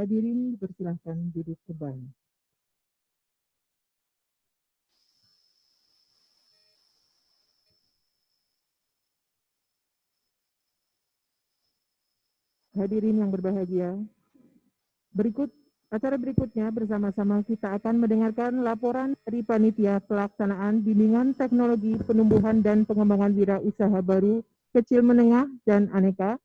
Hadirin dipersilahkan duduk kembali. Hadirin yang berbahagia, acara berikutnya bersama-sama kita akan mendengarkan laporan dari Panitia Pelaksanaan Bimbingan Teknologi Penumbuhan dan Pengembangan Wirausaha Baru, Kecil Menengah, dan Aneka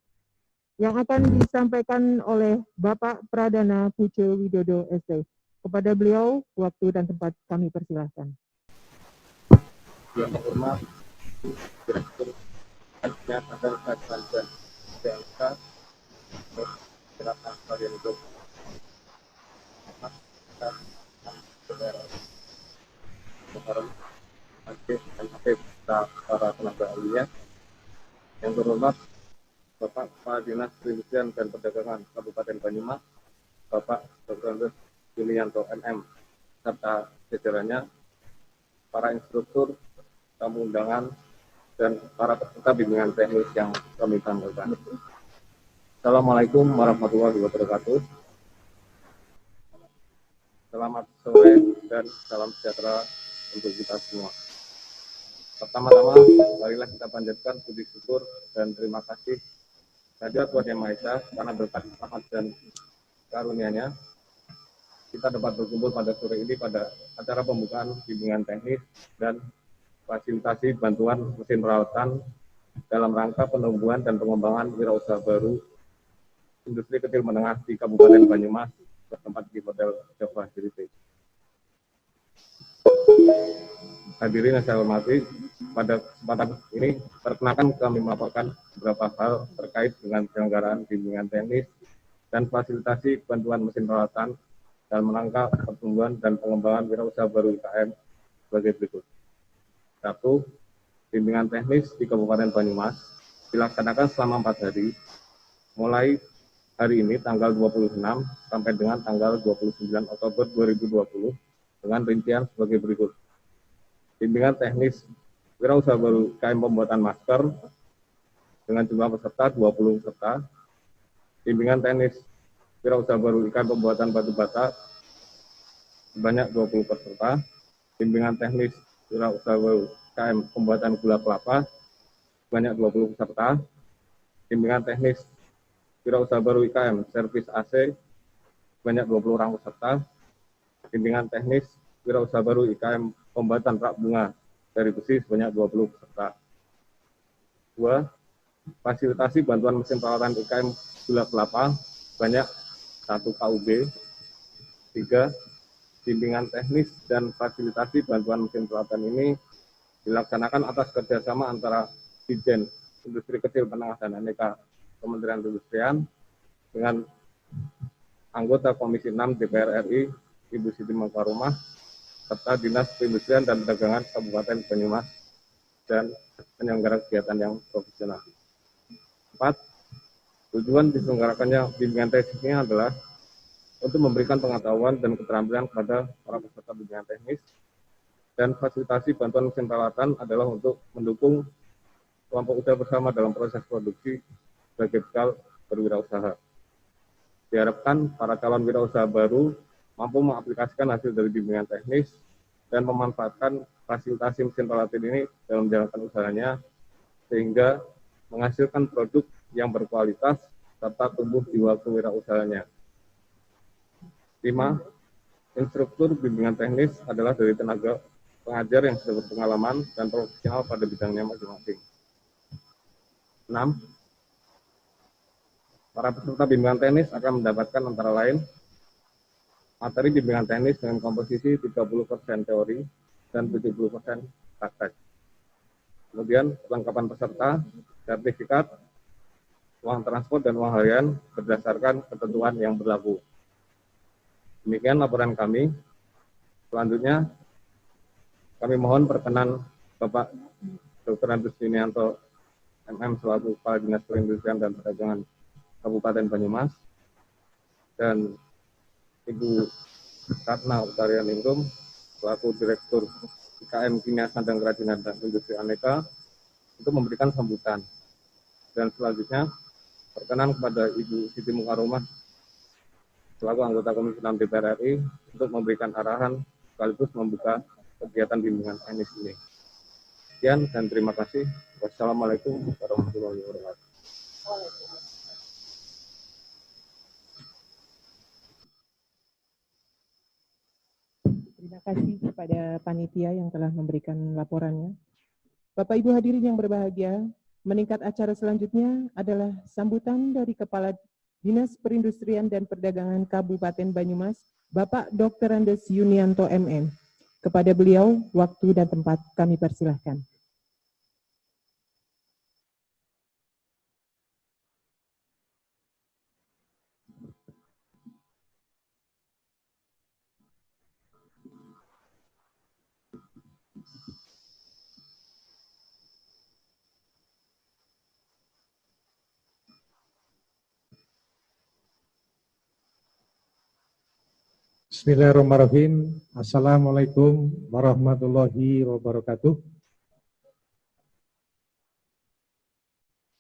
yang akan disampaikan oleh Bapak Pradana Pujo Widodo ST. Kepada beliau, waktu dan tempat kami persilahkan. Yang terhormat Direktur Kajian Anggaran dan PLK Gerakan Harian Hidup dan Saudara Muharram Aktif dan Aktif para tenaga ahlinya. Yang terhormat Bapak Kepala Dinas Perindustrian dan Perdagangan Kabupaten Banyumas, Bapak Dr. Julianto MM, serta jajarannya, para instruktur, tamu undangan, dan para peserta bimbingan teknis yang kami banggakan. Assalamualaikum warahmatullahi wabarakatuh. Selamat sore dan salam sejahtera untuk kita semua. Pertama-tama, marilah kita panjatkan puji syukur dan terima kasih kehadirat Tuhan Yang Maha Esa karena berkat rahmat dan karunia-Nya kita dapat berkumpul pada sore ini pada acara pembukaan bimbingan teknis dan fasilitasi bantuan mesin perawatan dalam rangka penumbuhan dan pengembangan wirausaha baru industri kecil menengah di Kabupaten Banyumas bertempat di Hotel Java Heritage. Hadirin yang saya hormati, pada kesempatan ini perkenalkan kami melaporkan beberapa hal terkait dengan penyelenggaraan bimbingan teknis dan fasilitasi bantuan mesin perawatan dalam rangka pertumbuhan dan pengembangan wirausaha baru UKM sebagai berikut. 1. Bimbingan teknis di Kabupaten Banyumas dilaksanakan selama 4 hari, mulai hari ini tanggal 26 sampai dengan tanggal 29 Oktober 2020 dengan rincian sebagai berikut. Bimbingan teknis wirausaha baru UKM pembuatan masker dengan jumlah peserta 20 peserta. Bimbingan teknis wirausaha baru UKM pembuatan batu bata sebanyak 20 peserta. Bimbingan teknis wirausaha baru UKM pembuatan gula kelapa sebanyak 20 peserta. Bimbingan teknis wirausaha baru IKM servis AC sebanyak 20 orang peserta. Bimbingan teknis wirausaha baru IKM pembuatan rak bunga dari besi sebanyak 20 peserta. 2. Fasilitasi bantuan mesin perawatan IKM gula kelapa sebanyak 1 KUB. 3. Bimbingan teknis dan fasilitasi bantuan mesin perawatan ini dilaksanakan atas kerjasama antara Dijen Industri Kecil Menengah dan Aneka Kementerian Perindustrian dengan anggota Komisi 6 DPR RI Ibu Siti Mangkarumah serta Dinas Perindustrian dan Perdagangan Kabupaten Banyumas dan penyelenggara kegiatan yang profesional. 4. Tujuan diselenggarakannya bimbingan teknis ini adalah untuk memberikan pengetahuan dan keterampilan kepada para peserta bimbingan teknis, dan fasilitasi bantuan mesin perawatan adalah untuk mendukung kelompok usaha bersama dalam proses produksi sebagai bekal berwirausaha. Diharapkan para calon wirausaha baru mampu mengaplikasikan hasil dari bimbingan teknis dan memanfaatkan fasilitasi mesin perawatan ini dalam menjalankan usahanya sehingga menghasilkan produk yang berkualitas serta tumbuh jiwa kewirausahanya. 5. Instruktur bimbingan teknis adalah dari tenaga pengajar yang sudah berpengalaman dan profesional pada bidangnya masing-masing. 6. Para peserta bimbingan teknis akan mendapatkan antara lain materi bimbingan teknis dengan komposisi 30% teori dan 70% praktek. Kemudian kelengkapan peserta, sertifikat, uang transport dan uang harian berdasarkan ketentuan yang berlaku. Demikian laporan kami. Selanjutnya, kami mohon perkenan Bapak Dr. Andus Julianto MM selaku Kepala Dinas Perindustrian dan Perdagangan Kabupaten Banyumas dan Ibu Ratna Utarianingrum selaku Direktur IKM Kimia Sandang Kerajinan dan Industri Aneka untuk memberikan sambutan. Dan selanjutnya perkenan kepada Ibu Siti Mangkarumah selaku anggota Komisi 6 DPR RI untuk memberikan arahan sekaligus membuka kegiatan bimbingan teknis ini. Sekian dan terima kasih. Wassalamualaikum warahmatullahi wabarakatuh. Terima kasih kepada panitia yang telah memberikan laporannya. Bapak Ibu hadirin yang berbahagia, meningkat acara selanjutnya adalah sambutan dari Kepala Dinas Perindustrian dan Perdagangan Kabupaten Banyumas, Bapak Dr. Andes Yunianto MM. Kepada beliau, waktu dan tempat kami persilahkan. Bismillahirrahmanirrahim. Assalamualaikum warahmatullahi wabarakatuh.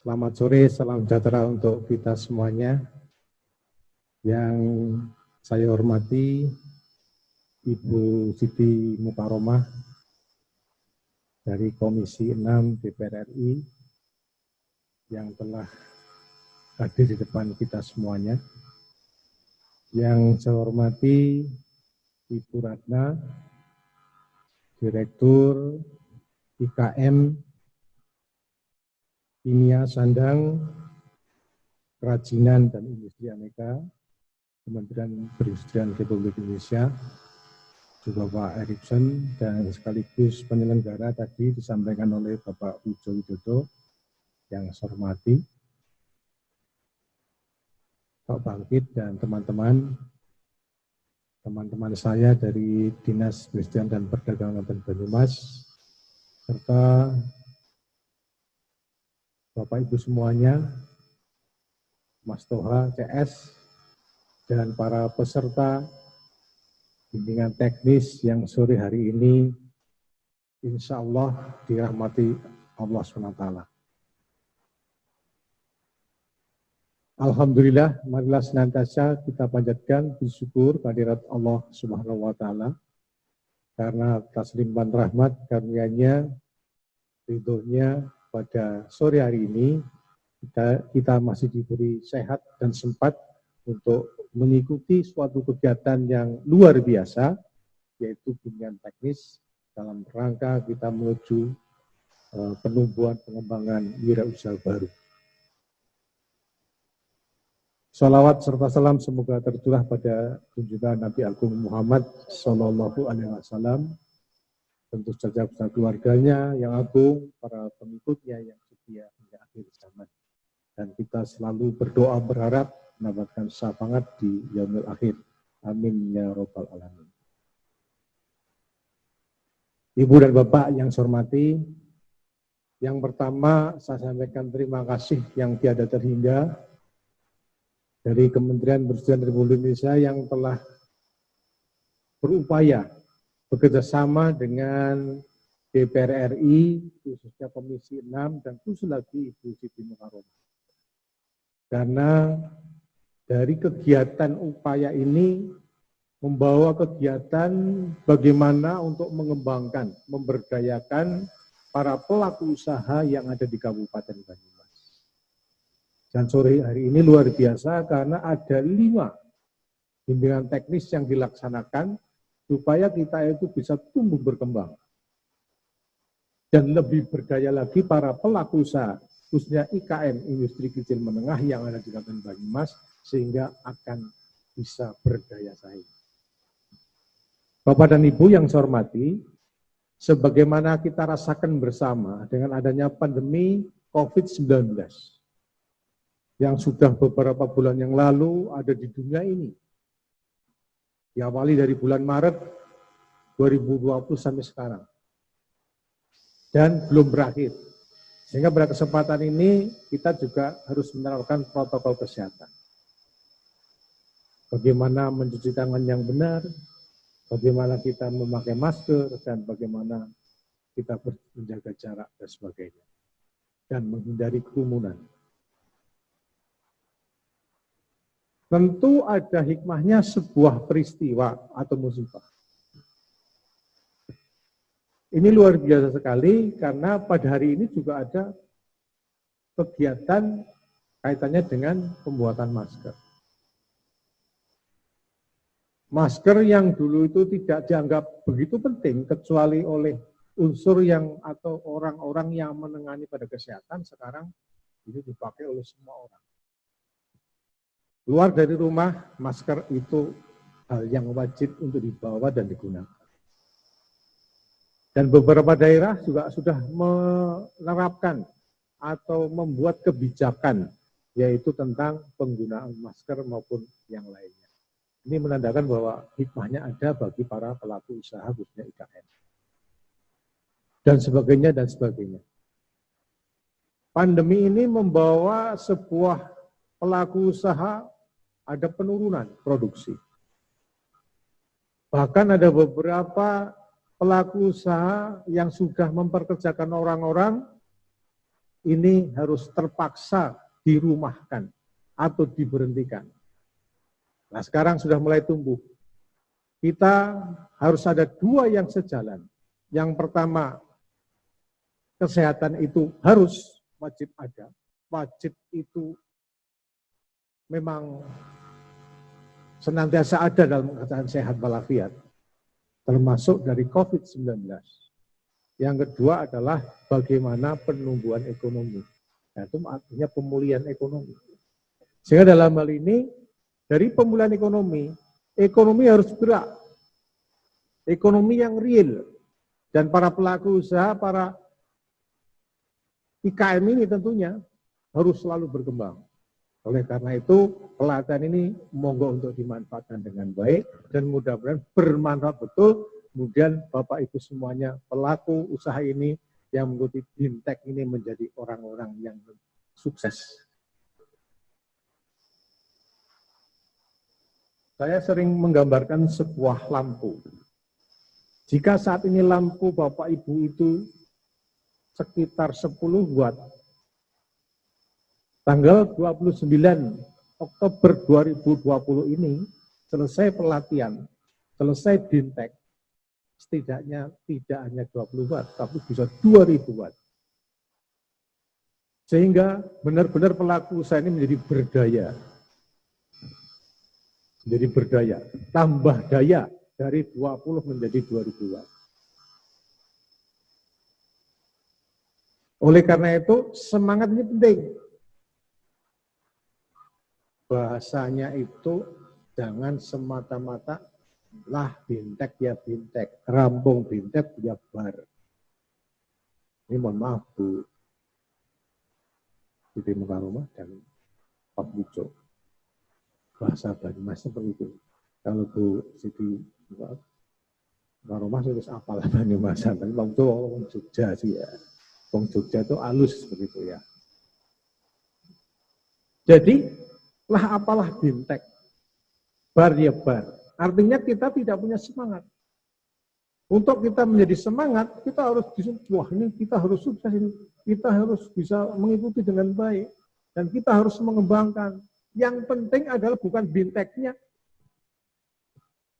Selamat sore, salam sejahtera untuk kita semuanya. Yang saya hormati Ibu Siti Mukaromah dari Komisi 6 DPR RI yang telah hadir di depan kita semuanya. Yang saya hormati Ibu Ratna, Direktur IKM Kimia Sandang, Kerajinan dan Industri Aneka, Kementerian Perindustrian Republik Indonesia, juga Pak Erikson, dan sekaligus penyelenggara tadi disampaikan oleh Bapak Ujo Widodo, yang saya hormati, Pak Bangkit dan teman-teman saya dari Dinas Perindustrian dan Perdagangan Kabupaten Banyumas, serta Bapak Ibu semuanya, Mas Toha CS, dan para peserta bimbingan teknis yang sore hari ini insya Allah dirahmati Allah SWT. Alhamdulillah, marilah senantiasa kita panjatkan bersyukur kehadirat Allah Subhanahu wa Ta'ala karena atas limpahan rahmat karunia-Nya, ridhonya pada sore hari ini kita masih diberi sehat dan sempat untuk mengikuti suatu kegiatan yang luar biasa, yaitu bimbingan teknis dalam rangka kita menuju penumbuhan pengembangan wirausaha baru. Salawat serta salam semoga tercurah pada junjungan Nabi Agung Muhammad Sallallahu Alaihi Wasallam, tentu saja bersama keluarganya yang agung, para pengikutnya yang setia hingga akhir zaman. Dan kita selalu berdoa berharap mendapatkan syafaat di yaumil akhir. Amin ya robbal alamin. Ibu dan Bapak yang saya hormati, yang pertama saya sampaikan terima kasih yang tiada terhingga dari Kementerian Perindustrian Republik Indonesia yang telah berupaya bekerjasama dengan DPR RI, khususnya Komisi 6, dan khusus lagi Ibu Siti Mukaromah. Karena dari kegiatan upaya ini membawa kegiatan bagaimana untuk mengembangkan, memberdayakan para pelaku usaha yang ada di Kabupaten Banyumas. Dan sore hari ini luar biasa karena ada 5 bimbingan teknis yang dilaksanakan supaya kita itu bisa tumbuh berkembang. Dan lebih berdaya lagi para pelaku usaha, khususnya IKM, industri kecil menengah yang ada di Kabupaten Banyumas, sehingga akan bisa berdaya saing. Bapak dan Ibu yang saya hormati, sebagaimana kita rasakan bersama dengan adanya pandemi COVID-19, yang sudah beberapa bulan yang lalu ada di dunia ini. Diawali dari bulan Maret 2020 sampai sekarang. Dan belum berakhir. Sehingga pada kesempatan ini kita juga harus menerapkan protokol kesehatan. Bagaimana mencuci tangan yang benar, bagaimana kita memakai masker, dan bagaimana kita menjaga jarak dan sebagainya. Dan menghindari kerumunan. tentu ada hikmahnya sebuah peristiwa atau musibah. Ini luar biasa sekali karena pada hari ini juga ada kegiatan kaitannya dengan pembuatan masker. Masker yang dulu itu tidak dianggap begitu penting kecuali oleh unsur yang atau orang-orang yang menangani pada kesehatan, sekarang ini dipakai oleh semua orang. Keluar dari rumah, masker itu hal yang wajib untuk dibawa dan digunakan. Dan beberapa daerah juga sudah menerapkan atau membuat kebijakan, yaitu tentang penggunaan masker maupun yang lainnya. Ini menandakan bahwa hikmahnya ada bagi para pelaku usaha, khususnya IKN. Dan sebagainya, dan sebagainya. Pandemi ini membawa sebuah pelaku usaha ada penurunan produksi. Bahkan ada beberapa pelaku usaha yang sudah memperkerjakan orang-orang, ini harus terpaksa dirumahkan atau diberhentikan. Nah, sekarang sudah mulai tumbuh. Kita harus ada dua yang sejalan. Yang pertama, kesehatan itu harus wajib ada. Wajib itu memang senantiasa ada dalam keadaan sehat walafiat, termasuk dari COVID-19. Yang kedua adalah bagaimana penumbuhan ekonomi. Nah, itu artinya pemulihan ekonomi. Sehingga dalam hal ini, dari pemulihan ekonomi harus gerak. Ekonomi yang real. Dan para pelaku usaha, para IKM ini tentunya harus selalu berkembang. Oleh karena itu, pelatihan ini monggo untuk dimanfaatkan dengan baik dan mudah-mudahan bermanfaat betul. Kemudian Bapak Ibu semuanya pelaku usaha ini yang mengikuti BIMTEK ini menjadi orang-orang yang sukses. Saya sering menggambarkan sebuah lampu. Jika saat ini lampu Bapak Ibu itu sekitar 10 watt, tanggal 29 Oktober 2020 ini selesai pelatihan, selesai BIMTEK, setidaknya tidak hanya 20 watt, tapi bisa 2000 watt. Sehingga benar-benar pelaku usaha ini menjadi berdaya. Menjadi berdaya, tambah daya dari 20 menjadi 2000 watt. Oleh karena itu, semangat ini penting. Bahasanya itu jangan semata-mata lah BIMTEK ya BIMTEK, rampung BIMTEK ya bar. Ini mohon maaf Bu Siti Mukaromah dan Pak Buco. Bahasa Banyumas seperti itu. Kalau Bu Siti Mukaromah terus apalah Banyumasan, tapi waktu orang Jogja sih ya. Orang Jogja itu halus seperti itu ya. Jadi, lah apalah BIMTEK, bar ya bar. Artinya kita tidak punya semangat. Untuk kita menjadi semangat, kita harus wah ini kita harus sukses ini, kita harus bisa mengikuti dengan baik, dan kita harus mengembangkan. Yang penting adalah bukan BIMTEK-nya.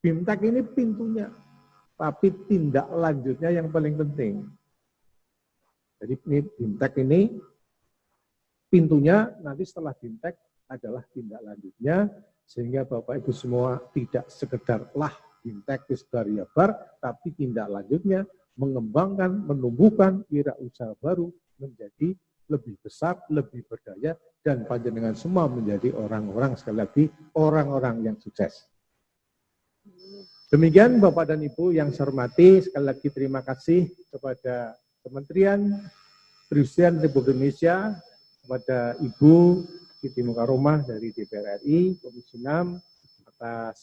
BIMTEK ini pintunya, tapi tindak lanjutnya yang paling penting. Jadi ini BIMTEK ini pintunya, nanti setelah BIMTEK adalah tindak lanjutnya, sehingga Bapak Ibu semua tidak sekedar lah BIMTEK bar ya bar, tapi tindak lanjutnya mengembangkan, menumbuhkan wirausaha baru menjadi lebih besar, lebih berdaya, dan panjenengan semua menjadi orang-orang, sekali lagi, orang-orang yang sukses. Demikian Bapak dan Ibu yang saya hormati, sekali lagi terima kasih kepada Kementerian Perindustrian Republik Indonesia, kepada Ibu Siti Mukaromah dari DPR RI, Komisi 6, atas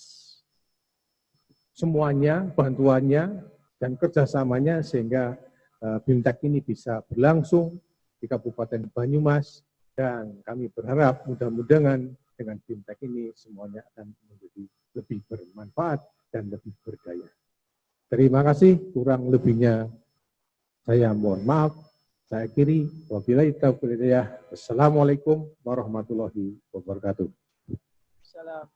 semuanya, bantuannya, dan kerjasamanya, sehingga BIMTEK ini bisa berlangsung di Kabupaten Banyumas, dan kami berharap mudah-mudahan dengan BIMTEK ini semuanya akan menjadi lebih bermanfaat dan lebih berdaya. Terima kasih, kurang lebihnya saya mohon maaf. Saya akhiri, wabillahi taufiq wal hidayah. Assalamualaikum warahmatullahi wabarakatuh. Waalaikumsalam.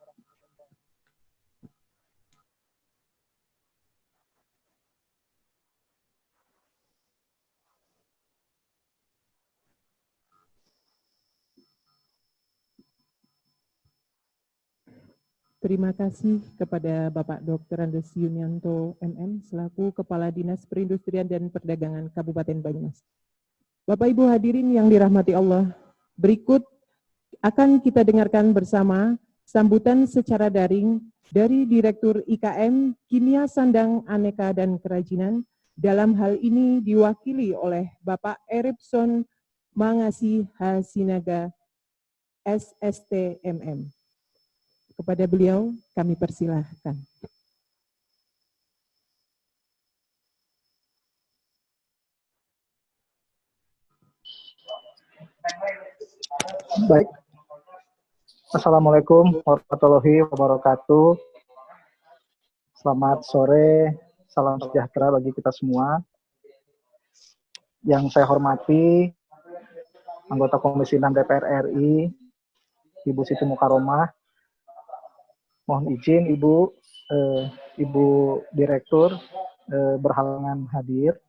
Terima kasih kepada Bapak Dr. Andes Yunianto MM selaku Kepala Dinas Perindustrian dan Perdagangan Kabupaten Banyumas. Bapak Ibu hadirin yang dirahmati Allah, berikut akan kita dengarkan bersama sambutan secara daring dari Direktur IKM Kimia Sandang Aneka dan Kerajinan, dalam hal ini diwakili oleh Bapak Eripson Mangasi Hasinaga, SSTMM. Kepada beliau kami persilahkan. Baik. Assalamualaikum warahmatullahi wabarakatuh. Selamat sore, salam sejahtera bagi kita semua. Yang saya hormati anggota Komisi 6 DPR RI, Ibu Siti Mukaromah. Mohon izin Ibu Direktur berhalangan hadir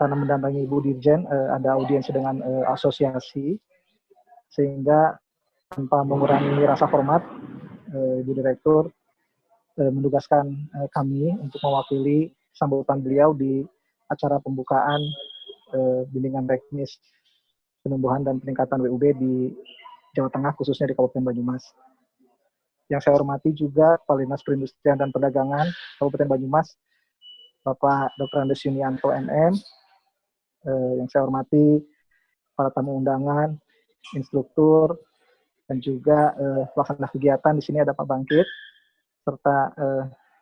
karena mendampingi Ibu Dirjen ada audiensi dengan asosiasi, sehingga tanpa mengurangi rasa hormat Ibu Direktur mendugaskan kami untuk mewakili sambutan beliau di acara pembukaan bimbingan teknis penumbuhan dan peningkatan WUB di Jawa Tengah, khususnya di Kabupaten Banyumas. Yang saya hormati juga Kepala Dinas Perindustrian dan Perdagangan Kabupaten Banyumas, Bapak Dr. Andes Yunianto MM. Yang saya hormati para tamu undangan, instruktur, dan juga pelaksana kegiatan. Di sini ada Pak Bangkit, serta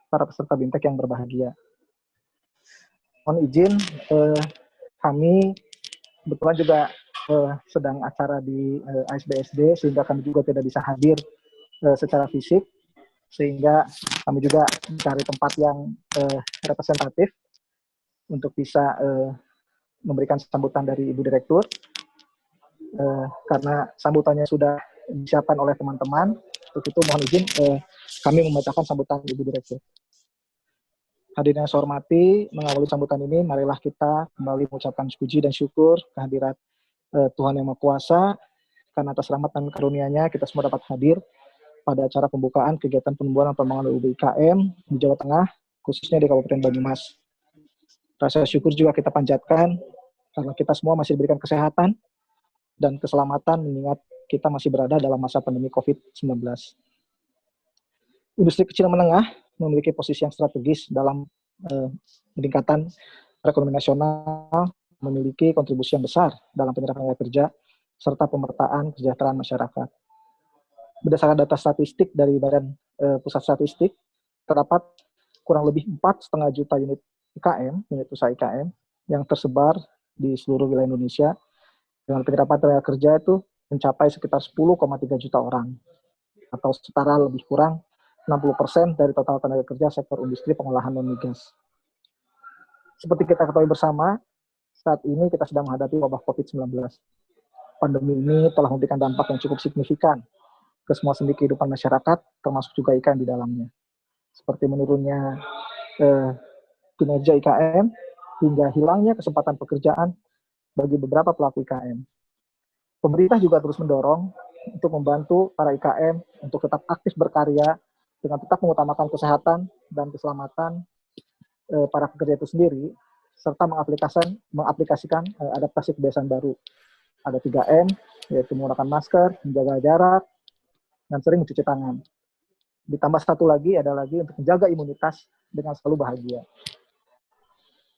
para peserta BIMTEK yang berbahagia. Mohon izin, kami kebetulan juga sedang acara di ASBSD, sehingga kami juga tidak bisa hadir secara fisik, sehingga kami juga mencari tempat yang representatif untuk bisa memberikan sambutan dari Ibu Direktur, karena sambutannya sudah disiapkan oleh teman-teman. Untuk itu mohon izin kami membacakan sambutan Ibu Direktur. Hadirin yang saya hormati, mengawali sambutan ini, marilah kita kembali mengucapkan puji dan syukur kehadirat Tuhan Yang Maha Kuasa, karena atas rahmat dan karunia-Nya kita semua dapat hadir pada acara pembukaan kegiatan penumbuhan dan pengembangan WUB IKM di Jawa Tengah, khususnya di Kabupaten Banyumas. Rasa syukur juga kita panjatkan karena kita semua masih diberikan kesehatan dan keselamatan, mengingat kita masih berada dalam masa pandemi COVID-19. Industri kecil menengah memiliki posisi yang strategis dalam peningkatan perekonomian nasional, memiliki kontribusi yang besar dalam penyerapan tenaga kerja serta pemetaan kesejahteraan masyarakat. Berdasarkan data statistik dari Badan Pusat Statistik, terdapat kurang lebih 4,5 juta unit IKM, unit usaha IKM, yang tersebar di seluruh wilayah Indonesia, dengan penyerapan tenaga kerja itu mencapai sekitar 10,3 juta orang, atau setara lebih kurang 60% dari total tenaga kerja sektor industri pengolahan non-migas. Seperti kita ketahui bersama, saat ini kita sedang menghadapi wabah COVID-19. Pandemi ini telah memberikan dampak yang cukup signifikan ke semua sendi kehidupan masyarakat, termasuk juga IKM di dalamnya. Seperti menurunnya kinerja IKM, hingga hilangnya kesempatan pekerjaan bagi beberapa pelaku IKM. Pemerintah juga terus mendorong untuk membantu para IKM untuk tetap aktif berkarya dengan tetap mengutamakan kesehatan dan keselamatan para pekerja itu sendiri, serta mengaplikasikan adaptasi kebiasaan baru. Ada 3M, yaitu menggunakan masker, menjaga jarak, dan sering mencuci tangan. Ditambah satu lagi adalah untuk menjaga imunitas dengan selalu bahagia.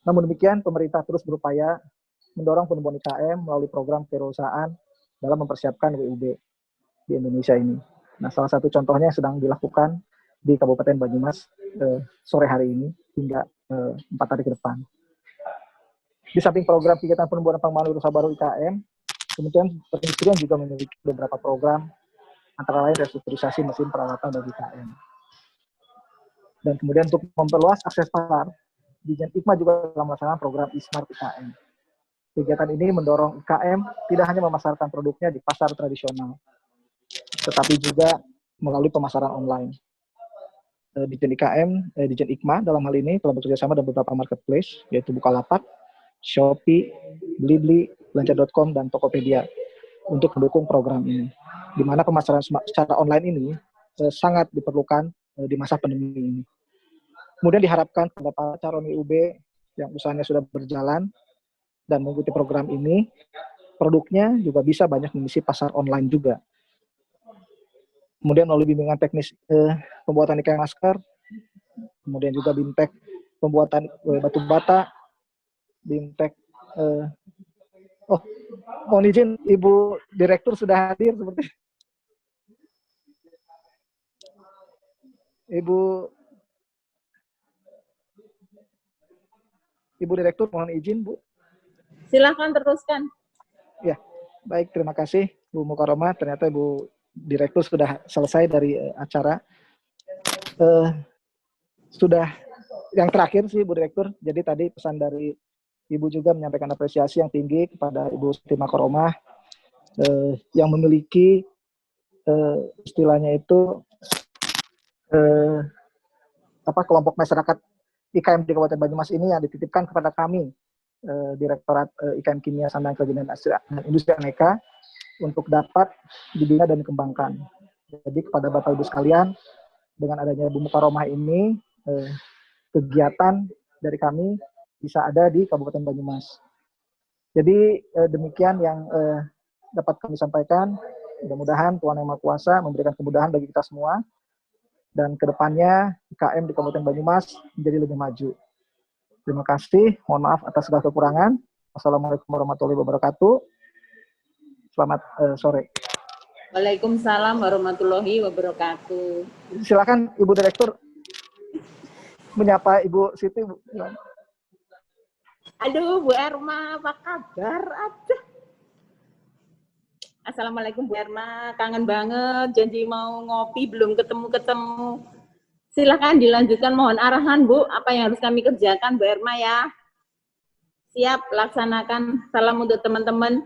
Namun demikian, pemerintah terus berupaya mendorong penumbuhan IKM melalui program kewirausahaan dalam mempersiapkan WUB di Indonesia ini. Nah, salah satu contohnya yang sedang dilakukan di Kabupaten Banyumas sore hari ini hingga 4 hari ke depan. Di samping program kegiatan penumbuhan dan pengembangan usaha baru IKM, Kementerian Perindustrian juga memiliki beberapa program, antara lain restrukturisasi mesin peralatan bagi IKM. Dan kemudian untuk memperluas akses pasar, Dijen IKMA juga telah melaksanakan program e-Smart IKM. Kegiatan ini mendorong IKM tidak hanya memasarkan produknya di pasar tradisional, tetapi juga melalui pemasaran online. Dijen IKM, Dijen IKMA dalam hal ini telah bekerja sama dengan beberapa marketplace, yaitu Bukalapak, Shopee, Blibli, Belanja.com, dan Tokopedia untuk mendukung program ini. Di mana pemasaran secara online ini sangat diperlukan di masa pandemi ini. Kemudian diharapkan pada para calon IUB yang usahanya sudah berjalan dan mengikuti program ini, produknya juga bisa banyak mengisi pasar online juga. Kemudian melalui bimbingan teknis pembuatan ikan masker, kemudian juga bimtek pembuatan batu bata, bimtek mohon izin Ibu Direktur sudah hadir seperti Ibu Direktur mohon izin Bu. Silakan teruskan. Ya, baik, terima kasih Bu Mukaroma. Ternyata Ibu Direktur sudah selesai dari acara. Sudah yang terakhir sih Bu Direktur. Jadi tadi pesan dari Ibu juga menyampaikan apresiasi yang tinggi kepada Ibu Siti Mukaroma yang memiliki istilahnya itu kelompok masyarakat IKM di Kabupaten Banyumas ini yang dititipkan kepada kami Direktorat IKM Kimia Sandang Kerajinan dan Industri Aneka untuk dapat dibina dan dikembangkan. Jadi kepada Bapak Ibu sekalian, dengan adanya Bu Mukaromah ini, kegiatan dari kami bisa ada di Kabupaten Banyumas. Jadi demikian yang dapat kami sampaikan. Mudah-mudahan Tuhan Yang Maha Kuasa memberikan kemudahan bagi kita semua. Dan kedepannya IKM di Kabupaten Banyumas menjadi lebih maju. Terima kasih. Mohon maaf atas segala kekurangan. Wassalamualaikum warahmatullahi wabarakatuh. Selamat sore. Waalaikumsalam warahmatullahi wabarakatuh. Silakan Ibu Direktur menyapa Ibu Siti. Aduh, Bu Erma, apa kabar? Aduh. Assalamualaikum Bu Erma, kangen banget. Janji mau ngopi, belum ketemu-ketemu. Silakan dilanjutkan, mohon arahan Bu, apa yang harus kami kerjakan Bu Erma ya. Siap, laksanakan. Salam untuk teman-teman.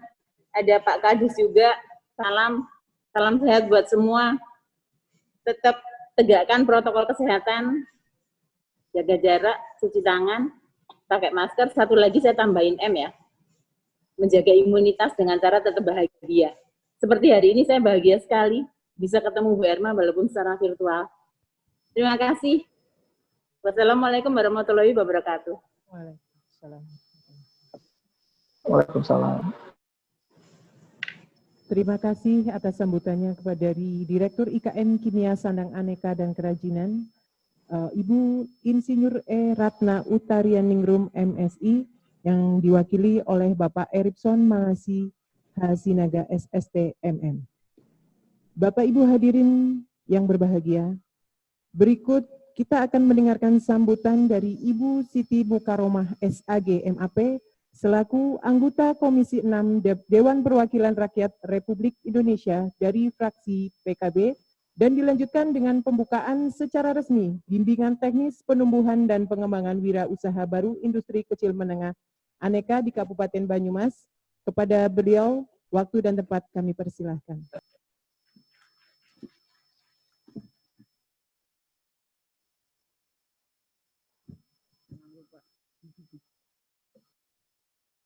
Ada Pak Kadis juga. Salam sehat buat semua. Tetap tegakkan protokol kesehatan. Jaga jarak, cuci tangan, pakai masker. Satu lagi saya tambahin M ya. Menjaga imunitas dengan cara tetap bahagia. Seperti hari ini saya bahagia sekali bisa ketemu Bu Erma walaupun secara virtual. Terima kasih. Wassalamualaikum warahmatullahi wabarakatuh. Waalaikumsalam. Terima kasih atas sambutannya kepada Direktur IKM Kimia Sandang Aneka dan Kerajinan, Ibu Insinyur E. Ratna Utarianingrum MSI, yang diwakili oleh Bapak Erikson Mangasi Hasinaga SST MM. Bapak Ibu hadirin yang berbahagia, berikut kita akan mendengarkan sambutan dari Ibu Siti Mukaromah SAG MAP selaku anggota Komisi 6 Dewan Perwakilan Rakyat Republik Indonesia dari fraksi PKB, dan dilanjutkan dengan pembukaan secara resmi bimbingan teknis penumbuhan dan pengembangan wirausaha baru industri kecil menengah aneka di Kabupaten Banyumas. Kepada beliau, waktu dan tempat kami persilahkan.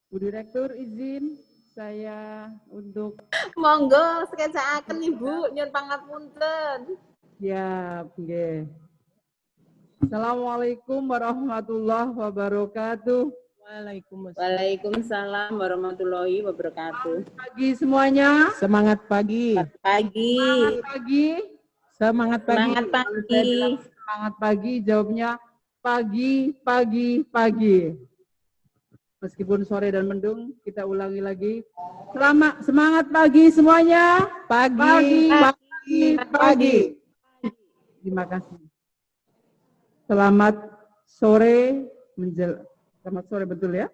Bu Direktur izin saya untuk Monggo sketsaaken Ibu, nyuwun pangapunten. ya, nggih. Assalamualaikum warahmatullahi wabarakatuh. Waalaikumsalam warahmatullahi wabarakatuh. Pagi semuanya. Semangat pagi. Pagi. Semangat pagi. Semangat pagi. Semangat pagi. Semangat pagi. Jawabnya pagi, pagi, pagi. Meskipun sore dan mendung, kita ulangi lagi. Semangat pagi semuanya. Pagi, pagi, pagi. Terima kasih. Selamat sore, selamat sore betul ya.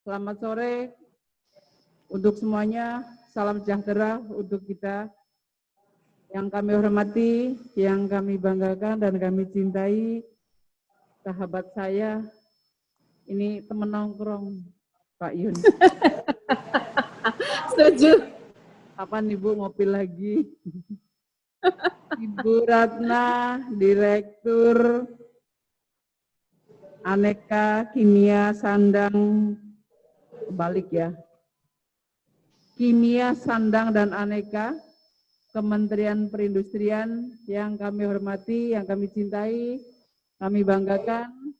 Selamat sore untuk semuanya. Salam sejahtera untuk kita. Yang kami hormati, yang kami banggakan dan kami cintai, sahabat saya. Ini temen nongkrong, Pak Yun. Setuju. Kapan Ibu ngopi lagi? Ibu Ratna, Direktur Aneka Kimia Sandang, balik ya. Kimia Sandang dan Aneka, Kementerian Perindustrian yang kami hormati, yang kami cintai, kami banggakan.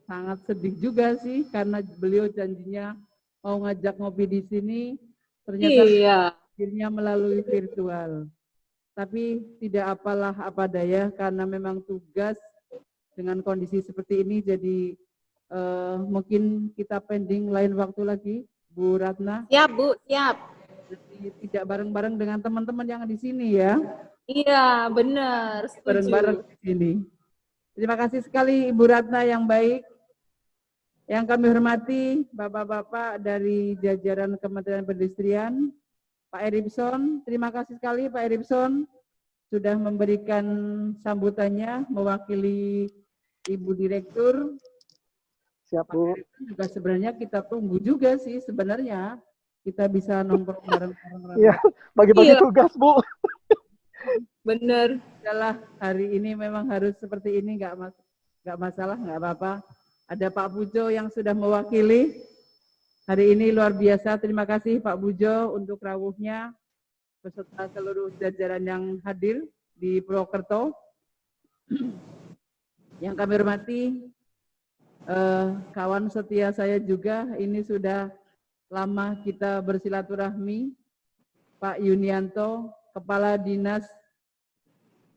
Sangat sedih juga sih karena beliau janjinya mau ngajak ngopi di sini, ternyata akhirnya melalui virtual. Tapi tidak apalah apa daya karena memang tugas dengan kondisi seperti ini, jadi mungkin kita pending lain waktu lagi, Bu Ratna. Siap, Bu, siap. Jadi tidak bareng-bareng dengan teman-teman yang di sini ya. Iya, benar. Bareng-bareng di sini. Terima kasih sekali Ibu Ratna yang baik. Yang kami hormati Bapak-Bapak dari jajaran Kementerian Perindustrian, Pak Eripson, terima kasih sekali Pak Eripson sudah memberikan sambutannya mewakili Ibu Direktur. Siap, Bu. Juga sebenarnya kita tunggu juga sih sebenarnya kita bisa nongkrong bareng-bareng. Iya, bagi-bagi tugas, Bu. Bener. Adalah hari ini memang harus seperti ini, nggak masalah, nggak apa-apa. Ada Pak Pujo yang sudah mewakili hari ini, luar biasa. Terima kasih Pak Pujo untuk rawuhnya beserta seluruh jajaran yang hadir di Purwokerto. Yang kami hormati kawan setia saya juga, ini sudah lama kita bersilaturahmi, Pak Yunianto, Kepala Dinas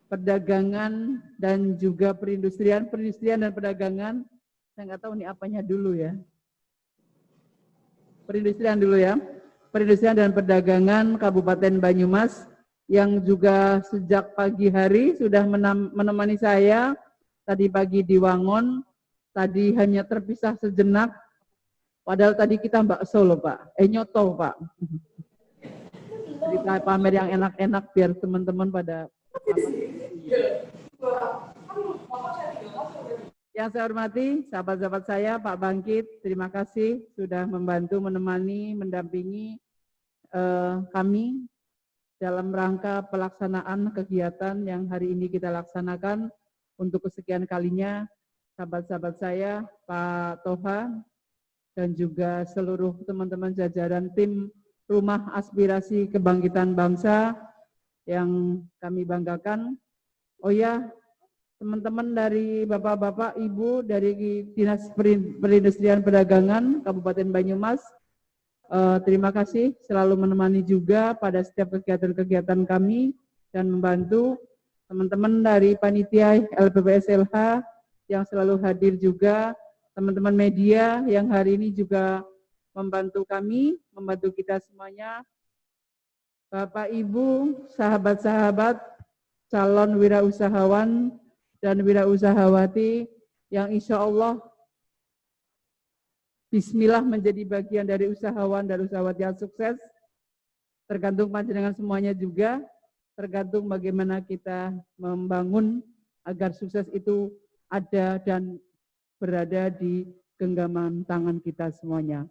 Perdagangan dan juga Perindustrian dan Perdagangan. Saya nggak tahu ini apanya dulu ya. Perindustrian dulu ya. Perindustrian dan Perdagangan Kabupaten Banyumas yang juga sejak pagi hari sudah menemani saya. Tadi pagi di Wangon, tadi hanya terpisah sejenak. Padahal tadi kita bakso loh Pak, nyoto Pak. Cerita pamer yang enak-enak biar teman-teman pada. Yang saya hormati, sahabat-sahabat saya, Pak Bangkit, terima kasih sudah membantu, menemani, mendampingi kami dalam rangka pelaksanaan kegiatan yang hari ini kita laksanakan untuk kesekian kalinya. Sahabat-sahabat saya, Pak Toha, dan juga seluruh teman-teman jajaran tim Rumah Aspirasi Kebangkitan Bangsa yang kami banggakan. Oh ya, teman-teman dari Bapak-Bapak, Ibu dari Dinas Perindustrian Perdagangan Kabupaten Banyumas, terima kasih selalu menemani juga pada setiap kegiatan-kegiatan kami dan membantu. Teman-teman dari Panitia LPPSLH yang selalu hadir juga, teman-teman media yang hari ini juga membantu kami, membantu kita semuanya. Bapak, Ibu, sahabat-sahabat, calon wirausahawan dan wirausahawati yang insya Allah bismillah menjadi bagian dari usahawan dan usahawati yang sukses. Tergantung panjenengan semuanya juga, tergantung bagaimana kita membangun agar sukses itu ada dan berada di genggaman tangan kita semuanya.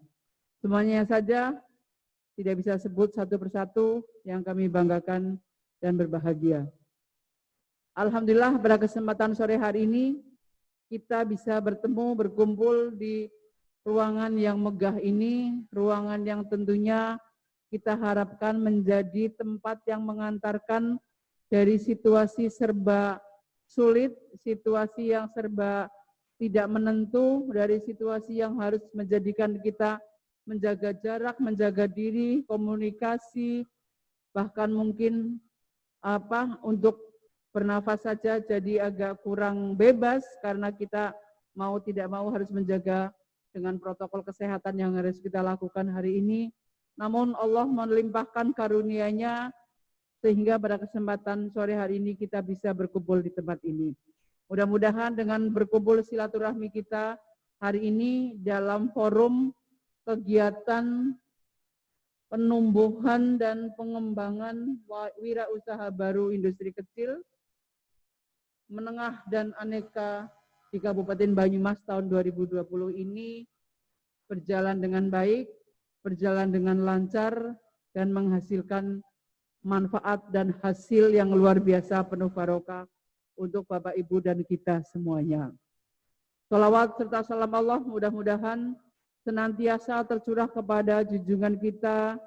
Semuanya saja tidak bisa sebut satu persatu yang kami banggakan dan berbahagia. Alhamdulillah pada kesempatan sore hari ini kita bisa bertemu, berkumpul di ruangan yang megah ini, ruangan yang tentunya kita harapkan menjadi tempat yang mengantarkan dari situasi serba sulit, situasi yang serba tidak menentu, dari situasi yang harus menjadikan kita menjaga jarak, menjaga diri, komunikasi, bahkan mungkin untuk bernafas saja jadi agak kurang bebas karena kita mau tidak mau harus menjaga dengan protokol kesehatan yang harus kita lakukan hari ini. Namun Allah melimpahkan karunia-Nya sehingga pada kesempatan sore hari ini kita bisa berkumpul di tempat ini. Mudah-mudahan dengan berkumpul silaturahmi kita hari ini dalam forum kegiatan penumbuhan dan pengembangan wirausaha baru industri kecil, menengah dan aneka di Kabupaten Banyumas tahun 2020 ini berjalan dengan baik, berjalan dengan lancar, dan menghasilkan manfaat dan hasil yang luar biasa penuh barokah untuk Bapak Ibu dan kita semuanya. Shalawat serta salam Allah mudah-mudahan senantiasa tercurah kepada junjungan kita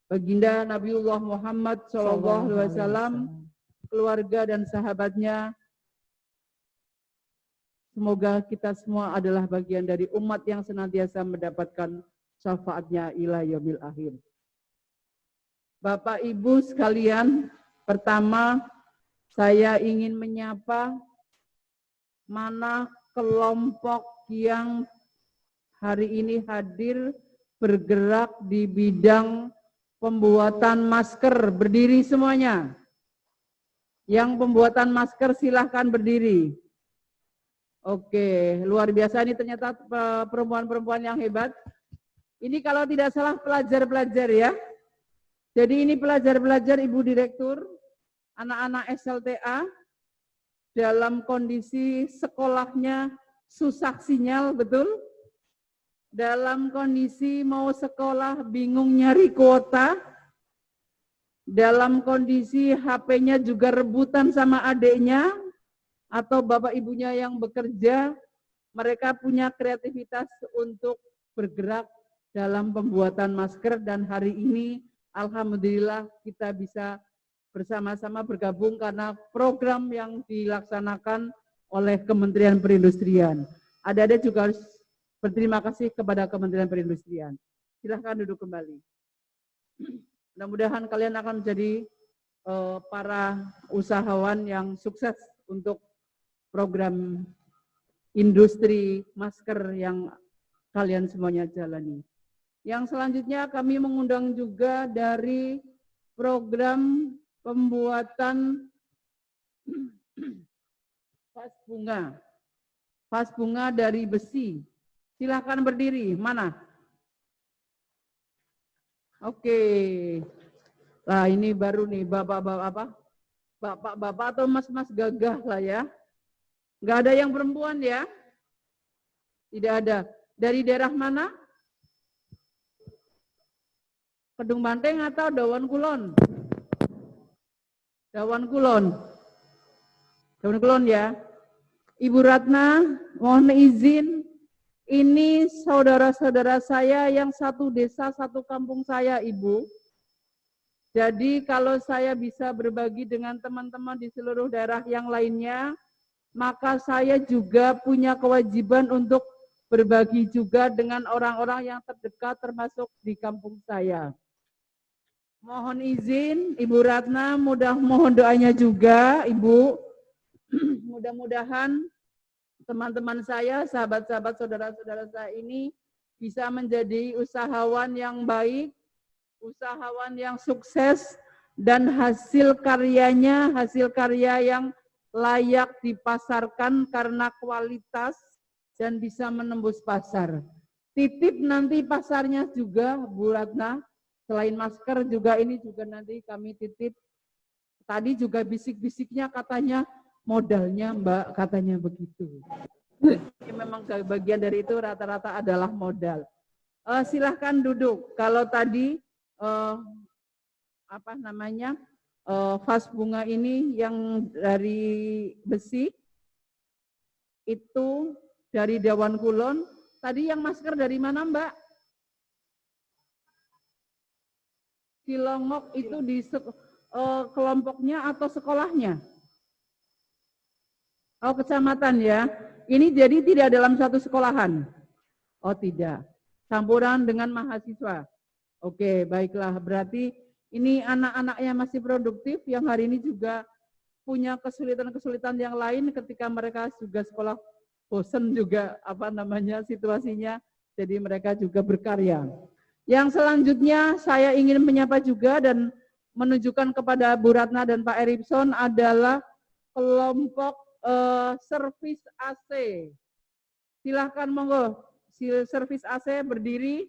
Baginda Nabiullah Muhammad SAW, keluarga dan sahabatnya. Semoga kita semua adalah bagian dari umat yang senantiasa mendapatkan syafaatnya ila yaumil akhir. Bapak Ibu sekalian, pertama saya ingin menyapa mana kelompok yang hari ini hadir bergerak di bidang pembuatan masker. Berdiri semuanya. Yang pembuatan masker silahkan berdiri. Oke, luar biasa, ini ternyata perempuan-perempuan yang hebat. Ini kalau tidak salah pelajar-pelajar ya. Jadi ini pelajar-pelajar Ibu Direktur, anak-anak SLTA dalam kondisi sekolahnya susah sinyal, betul? Dalam kondisi mau sekolah bingung nyari kuota, dalam kondisi HP-nya juga rebutan sama adiknya, atau bapak ibunya yang bekerja, mereka punya kreativitas untuk bergerak dalam pembuatan masker, dan hari ini alhamdulillah kita bisa bersama-sama bergabung karena program yang dilaksanakan oleh Kementerian Perindustrian. Adik-adik juga harus berterima kasih kepada Kementerian Perindustrian. Silahkan duduk kembali. Mudah-mudahan kalian akan menjadi para usahawan yang sukses untuk program industri masker yang kalian semuanya jalani. Yang selanjutnya kami mengundang juga dari program pembuatan vas bunga dari besi. Silahkan berdiri. Mana? Oke. Nah ini baru nih bapak-bapak atau mas-mas gagah lah ya. Nggak ada yang perempuan ya? Tidak ada. Dari daerah mana? Kedung Banteng atau Dawan Kulon? Dawan Kulon. Dawan Kulon ya. Ibu Ratna, mohon izin, ini saudara-saudara saya yang satu desa, satu kampung saya, Ibu. Jadi kalau saya bisa berbagi dengan teman-teman di seluruh daerah yang lainnya, maka saya juga punya kewajiban untuk berbagi juga dengan orang-orang yang terdekat termasuk di kampung saya. Mohon izin, Ibu Ratna, mohon doanya juga, Ibu. Mudah-mudahan teman-teman saya, sahabat-sahabat, saudara-saudara saya ini bisa menjadi usahawan yang baik, usahawan yang sukses, dan hasil karyanya, hasil karya yang layak dipasarkan karena kualitas dan bisa menembus pasar. Titip nanti pasarnya juga, Bu Ratna. Selain masker juga ini juga nanti kami titip. Tadi juga bisik-bisiknya katanya modalnya Mbak, katanya begitu. Ini memang bagian dari itu rata-rata adalah modal. Silahkan duduk. Kalau tadi vas bunga ini yang dari besi itu dari Dawan Kulon. Tadi yang masker dari mana Mbak? Cilongok itu di kelompoknya atau sekolahnya? Oh, kecamatan ya. Ini jadi tidak dalam satu sekolahan? Oh, tidak. Campuran dengan mahasiswa. Oke, baiklah. Berarti ini anak-anaknya masih produktif yang hari ini juga punya kesulitan-kesulitan yang lain ketika mereka juga sekolah bosen juga situasinya. Jadi mereka juga berkarya. Yang selanjutnya saya ingin menyapa juga dan menunjukkan kepada Bu Ratna dan Pak Erikson adalah kelompok servis AC. Silahkan monggo, servis AC berdiri.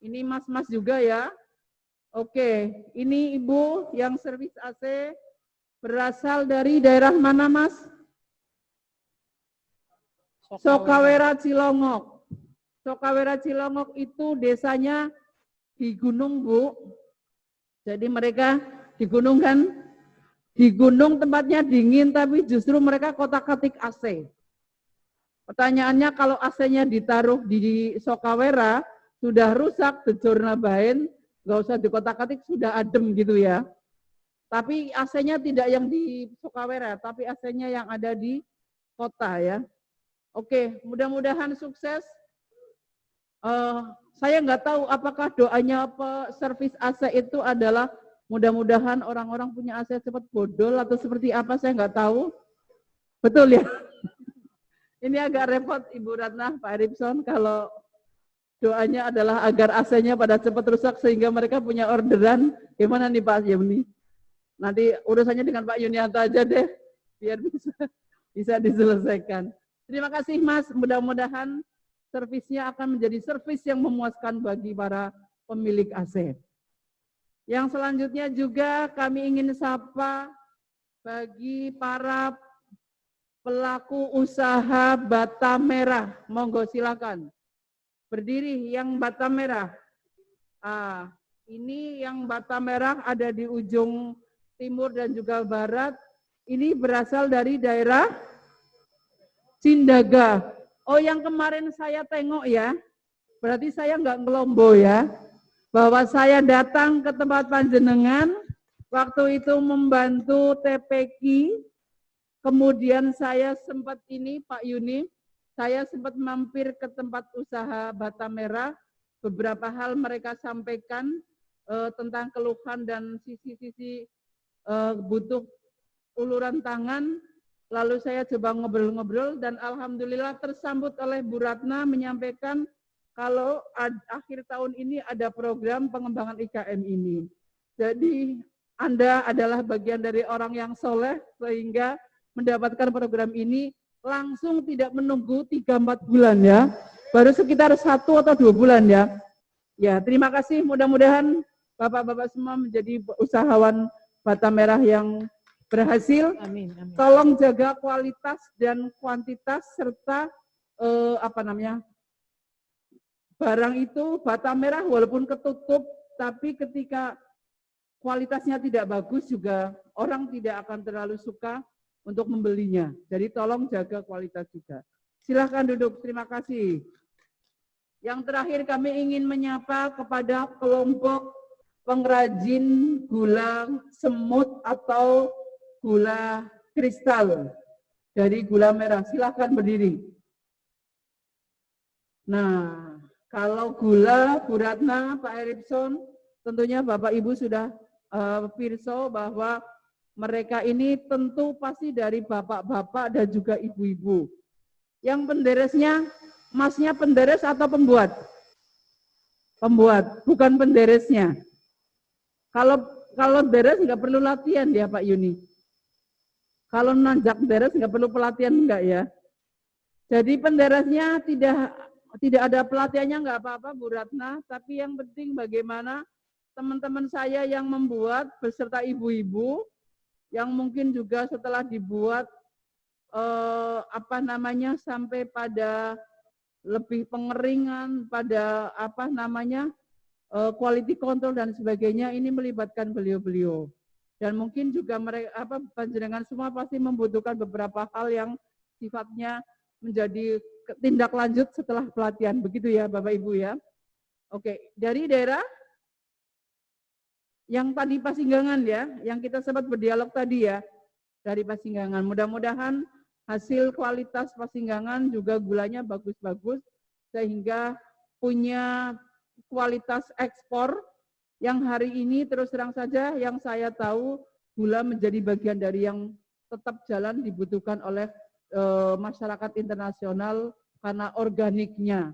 Ini mas-mas juga ya. Oke, ini Ibu yang servis AC berasal dari daerah mana Mas? Sokawera Cilongok. Sokawera Cilongok itu desanya di gunung Bu. Jadi mereka di gunung kan, di gunung tempatnya dingin, tapi justru mereka kotak-katik AC. Pertanyaannya kalau AC-nya ditaruh di Sokawera, sudah rusak, dejurna bain, nggak usah di kotak-katik, sudah adem gitu ya. Tapi AC-nya tidak yang di Sokawera, tapi AC-nya yang ada di kota ya. Oke, mudah-mudahan sukses. Saya nggak tahu apakah doanya servis AC itu adalah mudah-mudahan orang-orang punya AC cepat bodol atau seperti apa, saya nggak tahu. Betul ya? Ini agak repot Ibu Ratna, Pak Eripson, kalau doanya adalah agar AC-nya pada cepat rusak sehingga mereka punya orderan. Gimana nih Pak Yuni? Nanti urusannya dengan Pak Yunianto aja deh, biar bisa diselesaikan. Terima kasih Mas, mudah-mudahan servisnya akan menjadi servis yang memuaskan bagi para pemilik AC. Yang selanjutnya juga kami ingin sapa bagi para pelaku usaha bata merah. Monggo silakan. Berdiri yang bata merah. Ini yang bata merah ada di ujung timur dan juga barat. Ini berasal dari daerah Cindaga. Oh, yang kemarin saya tengok ya, berarti saya nggak ngelombo ya, bahwa saya datang ke tempat panjenengan, waktu itu membantu TPQ, kemudian saya sempat ini, Pak Yuni, saya sempat mampir ke tempat usaha bata merah, beberapa hal mereka sampaikan tentang keluhan dan sisi-sisi butuh uluran tangan. Lalu saya coba ngobrol-ngobrol dan alhamdulillah tersambut oleh Bu Ratna menyampaikan kalau akhir tahun ini ada program pengembangan IKM ini. Jadi Anda adalah bagian dari orang yang soleh sehingga mendapatkan program ini langsung tidak menunggu 3-4 bulan ya. Baru sekitar 1 atau 2 bulan ya. Ya, terima kasih. Mudah-mudahan Bapak-bapak semua menjadi usahawan bata merah yang berhasil. Amin, amin. Tolong jaga kualitas dan kuantitas serta barang itu bata merah walaupun ketutup, tapi ketika kualitasnya tidak bagus juga orang tidak akan terlalu suka untuk membelinya. Jadi tolong jaga kualitas juga. Silahkan duduk, terima kasih. Yang terakhir kami ingin menyapa kepada kelompok pengrajin gula semut atau gula kristal dari gula merah. Silahkan berdiri. Nah, kalau gula, Bu Ratna, Pak Eripson, tentunya Bapak Ibu sudah pirsa bahwa mereka ini tentu pasti dari bapak-bapak dan juga ibu-ibu. Yang penderesnya, masnya penderes atau pembuat? Pembuat, bukan penderesnya. Kalau beres nggak perlu latihan ya Pak Yuni. Kalau nanjak beres nggak perlu pelatihan enggak ya. Jadi penderesnya tidak ada pelatihannya nggak apa-apa Bu Ratna, tapi yang penting bagaimana teman-teman saya yang membuat beserta ibu-ibu yang mungkin juga setelah dibuat sampai pada lebih pengeringan, pada quality control dan sebagainya, ini melibatkan beliau-beliau. Dan mungkin juga mereka panjenengan semua pasti membutuhkan beberapa hal yang sifatnya menjadi tindak lanjut setelah pelatihan. Begitu ya Bapak Ibu ya. Oke, dari daerah yang tadi Pasinggangan ya, yang kita sempat berdialog tadi ya, dari Pasinggangan. Mudah-mudahan hasil kualitas Pasinggangan juga gulanya bagus-bagus sehingga punya kualitas ekspor yang hari ini terus terang saja yang saya tahu gula menjadi bagian dari yang tetap jalan dibutuhkan oleh masyarakat internasional karena organiknya,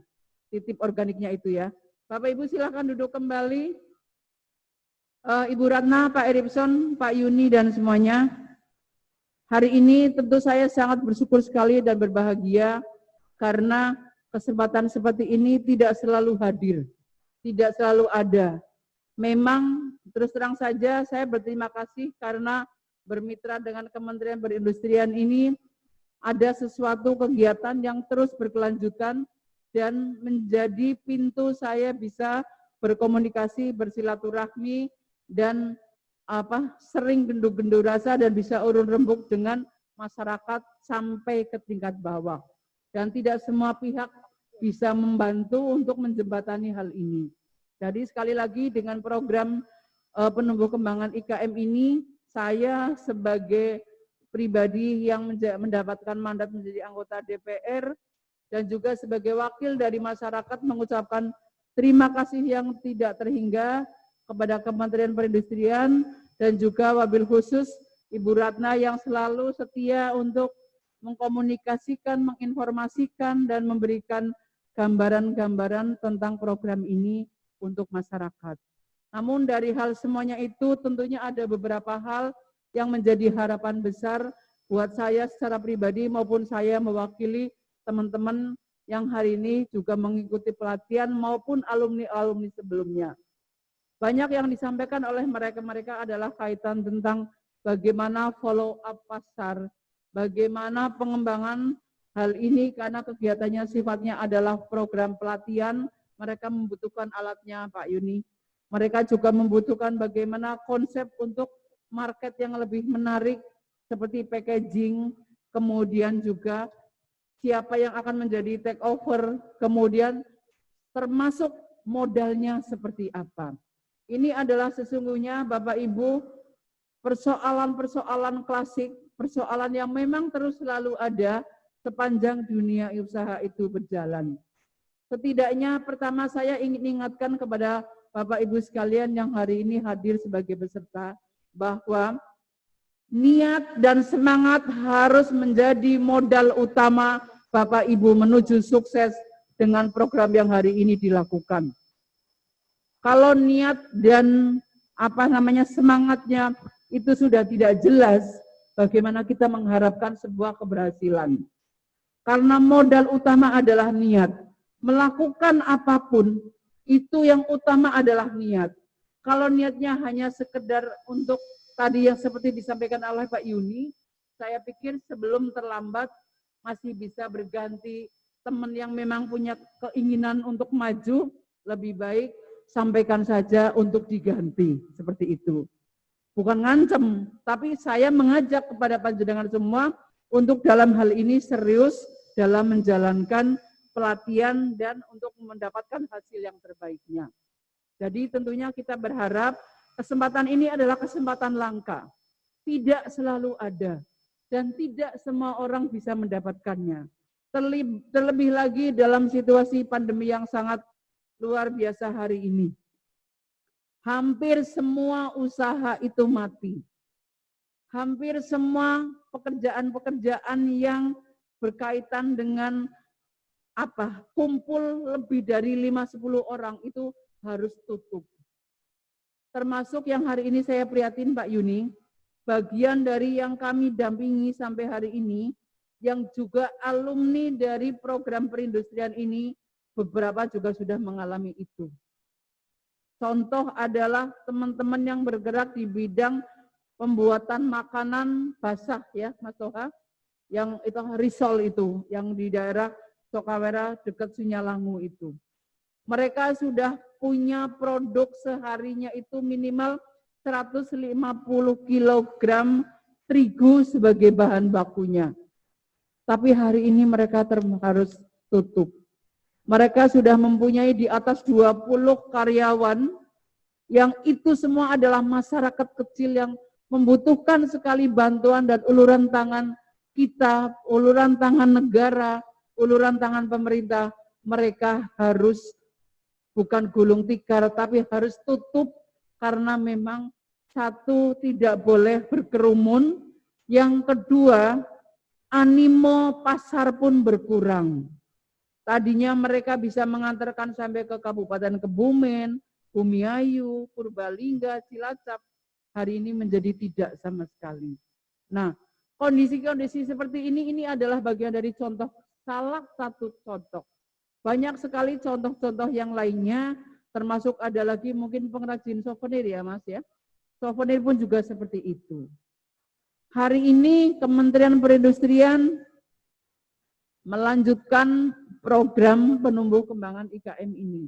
titip organiknya itu ya. Bapak Ibu silahkan duduk kembali. Ibu Ratna, Pak Eripson, Pak Yuni dan semuanya. Hari ini tentu saya sangat bersyukur sekali dan berbahagia karena kesempatan seperti ini tidak selalu hadir, tidak selalu ada. Memang terus terang saja saya berterima kasih karena bermitra dengan Kementerian Perindustrian ini ada sesuatu kegiatan yang terus berkelanjutan dan menjadi pintu saya bisa berkomunikasi, bersilaturahmi dan sering gendut-gendut rasa dan bisa urun rembuk dengan masyarakat sampai ke tingkat bawah. Dan tidak semua pihak bisa membantu untuk menjembatani hal ini. Jadi sekali lagi dengan program penumbuh kembangan IKM ini, saya sebagai pribadi yang mendapatkan mandat menjadi anggota DPR dan juga sebagai wakil dari masyarakat mengucapkan terima kasih yang tidak terhingga kepada Kementerian Perindustrian dan juga wabil khusus Ibu Ratna yang selalu setia untuk mengkomunikasikan, menginformasikan, dan memberikan gambaran-gambaran tentang program ini untuk masyarakat. Namun dari hal semuanya itu tentunya ada beberapa hal yang menjadi harapan besar buat saya secara pribadi maupun saya mewakili teman-teman yang hari ini juga mengikuti pelatihan maupun alumni-alumni sebelumnya. Banyak yang disampaikan oleh mereka-mereka adalah kaitan tentang bagaimana follow up pasar, bagaimana pengembangan hal ini karena kegiatannya sifatnya adalah program pelatihan, mereka membutuhkan alatnya Pak Yuni. Mereka juga membutuhkan bagaimana konsep untuk market yang lebih menarik seperti packaging, kemudian juga siapa yang akan menjadi take over, kemudian termasuk modalnya seperti apa. Ini adalah sesungguhnya Bapak Ibu persoalan-persoalan klasik, persoalan yang memang terus selalu ada sepanjang dunia usaha itu berjalan. Setidaknya pertama saya ingin ingatkan kepada Bapak Ibu sekalian yang hari ini hadir sebagai peserta bahwa niat dan semangat harus menjadi modal utama Bapak Ibu menuju sukses dengan program yang hari ini dilakukan. Kalau niat dan semangatnya itu sudah tidak jelas, bagaimana kita mengharapkan sebuah keberhasilan. Karena modal utama adalah niat. Melakukan apapun, itu yang utama adalah niat. Kalau niatnya hanya sekedar untuk tadi yang seperti disampaikan oleh Pak Yuni, saya pikir sebelum terlambat masih bisa berganti teman yang memang punya keinginan untuk maju, lebih baik sampaikan saja untuk diganti, seperti itu. Bukan ngancem, tapi saya mengajak kepada panjenengan semua untuk dalam hal ini serius dalam menjalankan pelatihan dan untuk mendapatkan hasil yang terbaiknya. Jadi tentunya kita berharap kesempatan ini adalah kesempatan langka. Tidak selalu ada dan tidak semua orang bisa mendapatkannya. Terlebih lagi dalam situasi pandemi yang sangat luar biasa hari ini. Hampir semua usaha itu mati. Hampir semua pekerjaan-pekerjaan yang berkaitan dengan kumpul lebih dari 5-10 orang itu harus tutup. Termasuk yang hari ini saya prihatin Pak Yuni, bagian dari yang kami dampingi sampai hari ini, yang juga alumni dari program perindustrian ini, beberapa juga sudah mengalami itu. Contoh adalah teman-teman yang bergerak di bidang pembuatan makanan basah ya Mas Toha, yang itu risol itu, yang di daerah Sokawera dekat Sunyalangu itu. Mereka sudah punya produk seharinya itu minimal 150 kg terigu sebagai bahan bakunya. Tapi hari ini mereka harus tutup. Mereka sudah mempunyai di atas 20 karyawan yang itu semua adalah masyarakat kecil yang membutuhkan sekali bantuan dan uluran tangan kita, uluran tangan negara, uluran tangan pemerintah. Mereka harus bukan gulung tikar tapi harus tutup karena memang satu tidak boleh berkerumun, yang kedua animo pasar pun berkurang. Tadinya mereka bisa mengantarkan sampai ke Kabupaten Kebumen, Bumiayu, Purbalingga, Cilacap. Hari ini menjadi tidak sama sekali. Nah, kondisi-kondisi seperti ini adalah bagian dari contoh, salah satu contoh. Banyak sekali contoh-contoh yang lainnya, termasuk ada lagi mungkin pengrajin souvenir ya Mas ya. Souvenir pun juga seperti itu. Hari ini Kementerian Perindustrian melanjutkan program penumbuh kembangan IKM ini.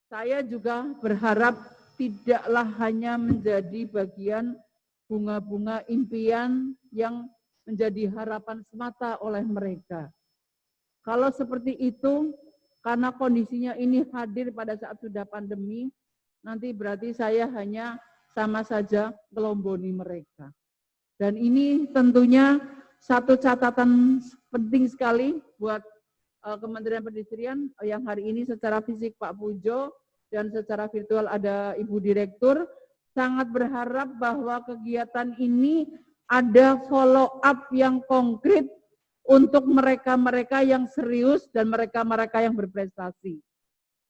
Saya juga berharap tidaklah hanya menjadi bagian bunga-bunga impian yang menjadi harapan semata oleh mereka. Kalau seperti itu, karena kondisinya ini hadir pada saat sudah pandemi, nanti berarti saya hanya sama saja gelomboni mereka. Dan ini tentunya satu catatan penting sekali buat Kementerian Perindustrian yang hari ini secara fisik Pak Pujo dan secara virtual ada Ibu Direktur, sangat berharap bahwa kegiatan ini ada follow up yang konkret untuk mereka-mereka yang serius dan mereka-mereka yang berprestasi.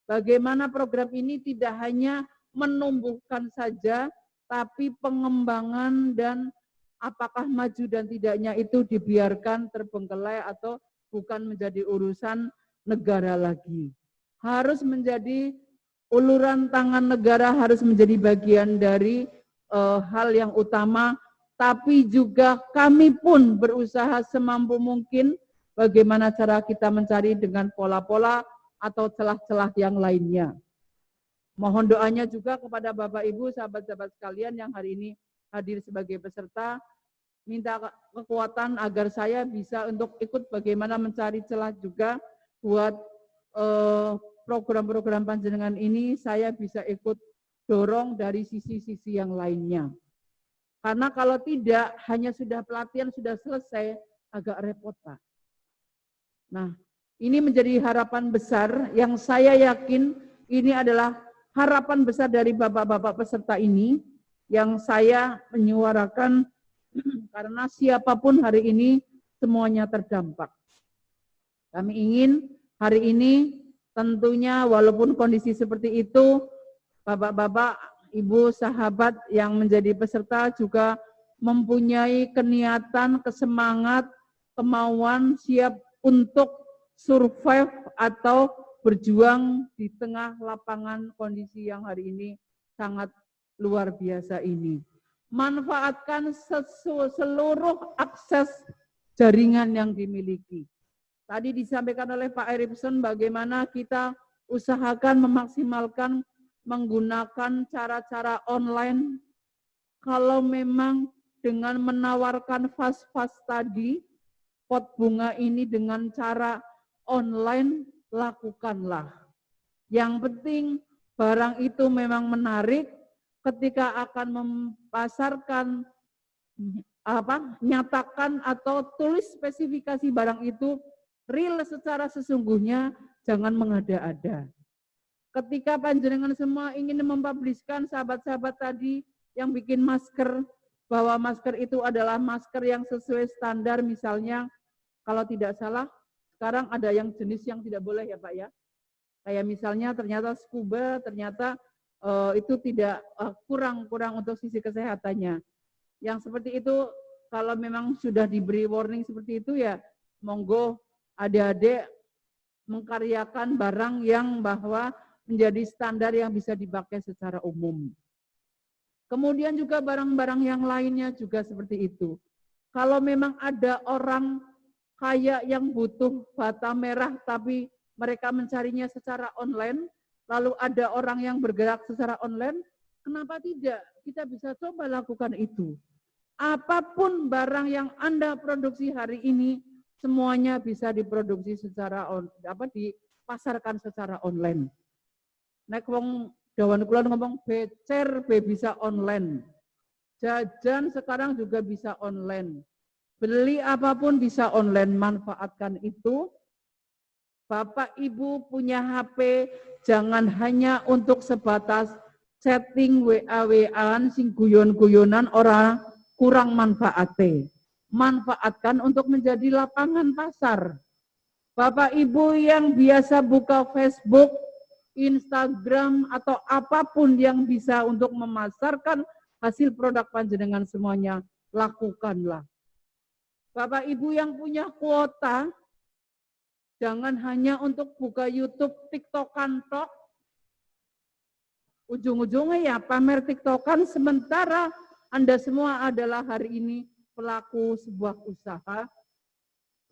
Bagaimana program ini tidak hanya menumbuhkan saja, tapi pengembangan dan apakah maju dan tidaknya itu dibiarkan terbengkelai atau bukan menjadi urusan negara lagi. Harus menjadi uluran tangan negara, harus menjadi bagian dari hal yang utama, tapi juga kami pun berusaha semampu mungkin bagaimana cara kita mencari dengan pola-pola atau celah-celah yang lainnya. Mohon doanya juga kepada Bapak Ibu, sahabat-sahabat sekalian yang hari ini hadir sebagai peserta, minta kekuatan agar saya bisa untuk ikut bagaimana mencari celah juga buat program-program panjenengan ini saya bisa ikut dorong dari sisi-sisi yang lainnya. Karena kalau tidak, hanya sudah pelatihan, sudah selesai, agak repot, Pak. Nah, ini menjadi harapan besar yang saya yakin ini adalah harapan besar dari bapak-bapak peserta ini yang saya menyuarakan karena siapapun hari ini semuanya terdampak. Kami ingin hari ini tentunya walaupun kondisi seperti itu, bapak-bapak, ibu, sahabat yang menjadi peserta juga mempunyai keniatan, kesemangat, kemauan siap untuk survive atau berjuang di tengah lapangan kondisi yang hari ini sangat luar biasa ini. Manfaatkan seluruh akses jaringan yang dimiliki. Tadi disampaikan oleh Pak Erikson bagaimana kita usahakan memaksimalkan menggunakan cara-cara online. Kalau memang dengan menawarkan fast tadi, pot bunga ini dengan cara online, lakukanlah. Yang penting barang itu memang menarik, ketika akan mempasarkan, nyatakan atau tulis spesifikasi barang itu real secara sesungguhnya, jangan mengada-ada. Ketika panjenengan semua ingin mempubliskan sahabat-sahabat tadi yang bikin masker, bahwa masker itu adalah masker yang sesuai standar, misalnya kalau tidak salah sekarang ada yang jenis yang tidak boleh ya Pak ya. Kayak misalnya ternyata scuba, ternyata itu tidak kurang untuk sisi kesehatannya. Yang seperti itu kalau memang sudah diberi warning seperti itu ya monggo adik-adik mengkaryakan barang yang bahwa menjadi standar yang bisa dipakai secara umum. Kemudian juga barang-barang yang lainnya juga seperti itu. Kalau memang ada orang kaya yang butuh bata merah tapi mereka mencarinya secara online, lalu ada orang yang bergerak secara online, kenapa tidak? Kita bisa coba lakukan itu. Apapun barang yang Anda produksi hari ini, semuanya bisa diproduksi secara dipasarkan secara online. Nek wong dawan kula ngomong becer bisa online. Jajan sekarang juga bisa online. Beli apapun bisa online, manfaatkan itu. Bapak Ibu punya HP, jangan hanya untuk sebatas chatting WA-WA-an sing guyon-guyonan ora kurang manfaate. Manfaatkan untuk menjadi lapangan pasar. Bapak Ibu yang biasa buka Facebook, Instagram atau apapun yang bisa untuk memasarkan hasil produk panjenengan semuanya, lakukanlah. Bapak Ibu yang punya kuota, jangan hanya untuk buka YouTube, TikTokan tok. Ujung-ujungnya ya pamer TikTokan sementara Anda semua adalah hari ini pelaku sebuah usaha.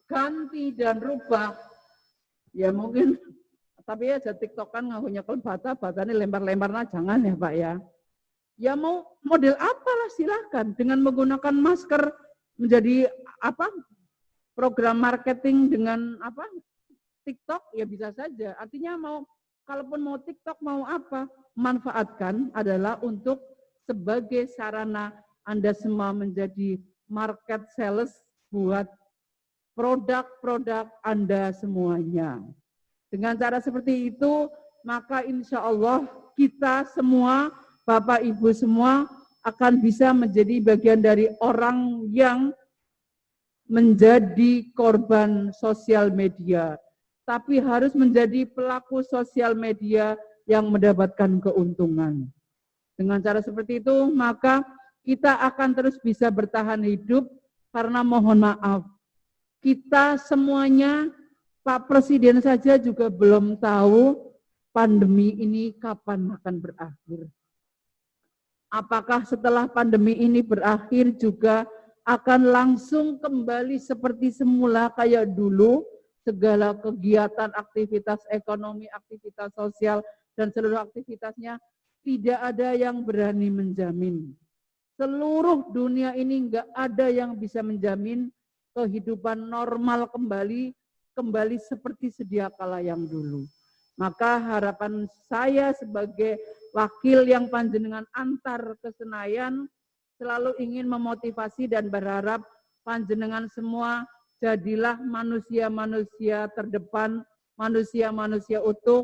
Ganti dan rubah. Ya mungkin tapi aja TikTokan ngahunya kelbata, batanya lempar-lempar, nah jangan ya Pak ya. Ya mau model apalah silahkan, dengan menggunakan masker menjadi apa program marketing dengan apa TikTok ya bisa saja. Artinya kalaupun mau TikTok mau apa, manfaatkan adalah untuk sebagai sarana Anda semua menjadi market sales buat produk-produk Anda semuanya. Dengan cara seperti itu, maka insya Allah kita semua, Bapak Ibu semua, akan bisa menjadi bagian dari orang yang menjadi korban sosial media. Tapi harus menjadi pelaku sosial media yang mendapatkan keuntungan. Dengan cara seperti itu, maka kita akan terus bisa bertahan hidup karena mohon maaf, kita semuanya, Pak Presiden saja juga belum tahu pandemi ini kapan akan berakhir. Apakah setelah pandemi ini berakhir juga akan langsung kembali seperti semula kayak dulu, segala kegiatan, aktivitas ekonomi, aktivitas sosial, dan seluruh aktivitasnya, tidak ada yang berani menjamin. Seluruh dunia ini nggak ada yang bisa menjamin kehidupan normal kembali seperti sedia kala yang dulu. Maka harapan saya sebagai wakil yang panjenengan antar ke Senayan selalu ingin memotivasi dan berharap panjenengan semua jadilah manusia-manusia terdepan, manusia-manusia utuh,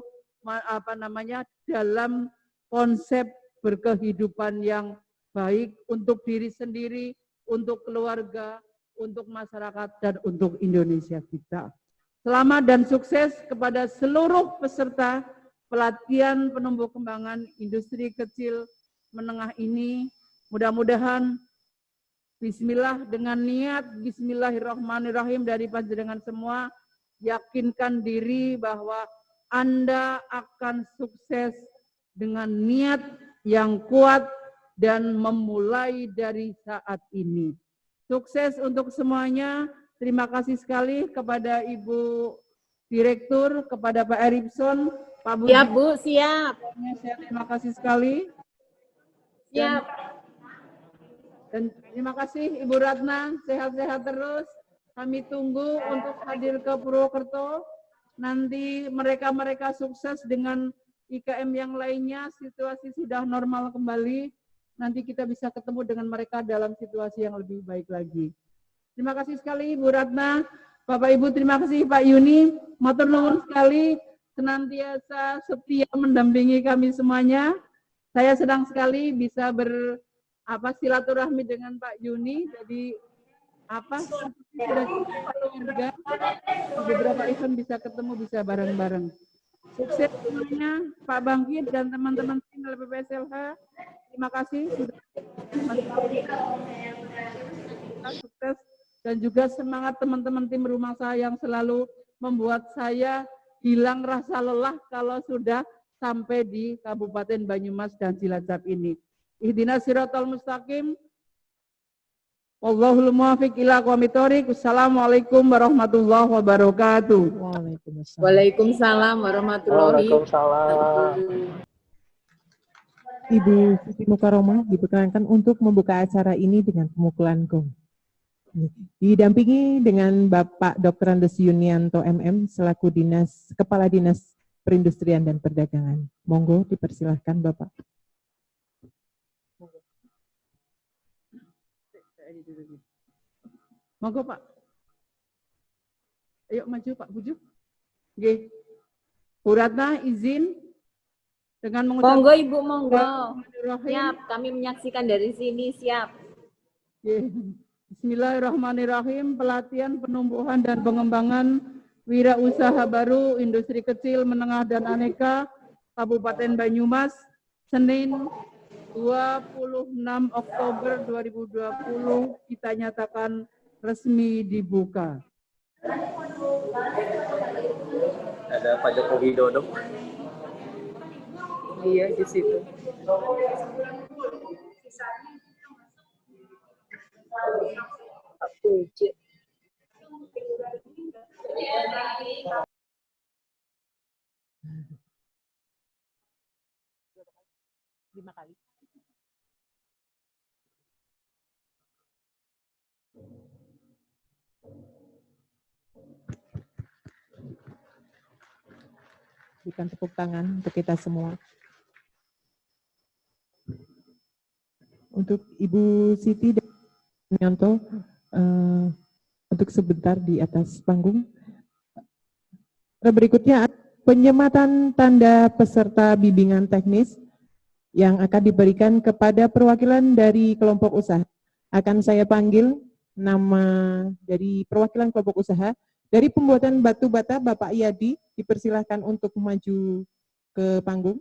dalam konsep berkehidupan yang baik untuk diri sendiri, untuk keluarga, untuk masyarakat, dan untuk Indonesia kita. Selamat dan sukses kepada seluruh peserta pelatihan penumbuh kembangan industri kecil menengah ini. Mudah-mudahan bismillah dengan niat bismillahirrahmanirrahim dari panjenengan semua, yakinkan diri bahwa Anda akan sukses dengan niat yang kuat dan memulai dari saat ini. Sukses untuk semuanya. Terima kasih sekali kepada Ibu Direktur, kepada Pak Erikson, Pak Budi. Siap Bu, siap. Terima kasih sekali. Siap. Dan terima kasih Ibu Ratna, sehat-sehat terus. Kami tunggu untuk hadir ke Purwokerto. Nanti mereka sukses dengan IKM yang lainnya, situasi sudah normal kembali. Nanti kita bisa ketemu dengan mereka dalam situasi yang lebih baik lagi. Terima kasih sekali Ibu Ratna, Bapak Ibu terima kasih Pak Yuni, matur nuwun sekali senantiasa setia mendampingi kami semuanya. Saya senang sekali bisa silaturahmi dengan Pak Yuni, jadi keluarga, beberapa event bisa ketemu, bisa bareng-bareng. Sukses semuanya Pak Bangkit dan teman-teman tim LPPSLH. Terima kasih sudah sukses dan juga semangat teman-teman tim rumah saya yang selalu membuat saya hilang rasa lelah kalau sudah sampai di Kabupaten Banyumas dan Cilacap ini. Ihdinas siratal mustaqim. Wallahul muwaffiq ila aqwamit thoriq. Wassalamualaikum warahmatullahi wabarakatuh. Waalaikumsalam warahmatullahi Waalaikumsalam. Ibu Siti Mukaromah diperkenankan untuk membuka acara ini dengan pemukulan gong. Didampingi dengan Bapak Dr. Andes Yunianto MM selaku Kepala Dinas Perindustrian dan Perdagangan. Monggo dipersilahkan Bapak. Monggo Pak. Ayo maju Pak Bujuk. Nggih. Bu Ratna izin dengan mengucapkan Monggo Ibu, monggo. Siap, kami menyaksikan dari sini, siap. Bismillahirrahmanirrahim. Pelatihan penumbuhan dan pengembangan wirausaha baru industri kecil, menengah dan aneka Kabupaten Banyumas, Senin 26 Oktober 2020 kita nyatakan resmi dibuka. Ada Pak Joko Widodo. Iya di situ. 5 kali. Berikan tepuk tangan untuk kita semua. Untuk Ibu Siti dan Yanto, untuk sebentar di atas panggung. Berikutnya penyematan tanda peserta bimbingan teknis yang akan diberikan kepada perwakilan dari kelompok usaha. Akan saya panggil nama dari perwakilan kelompok usaha. Dari pembuatan batu bata, Bapak Iyadi, dipersilahkan untuk maju ke panggung.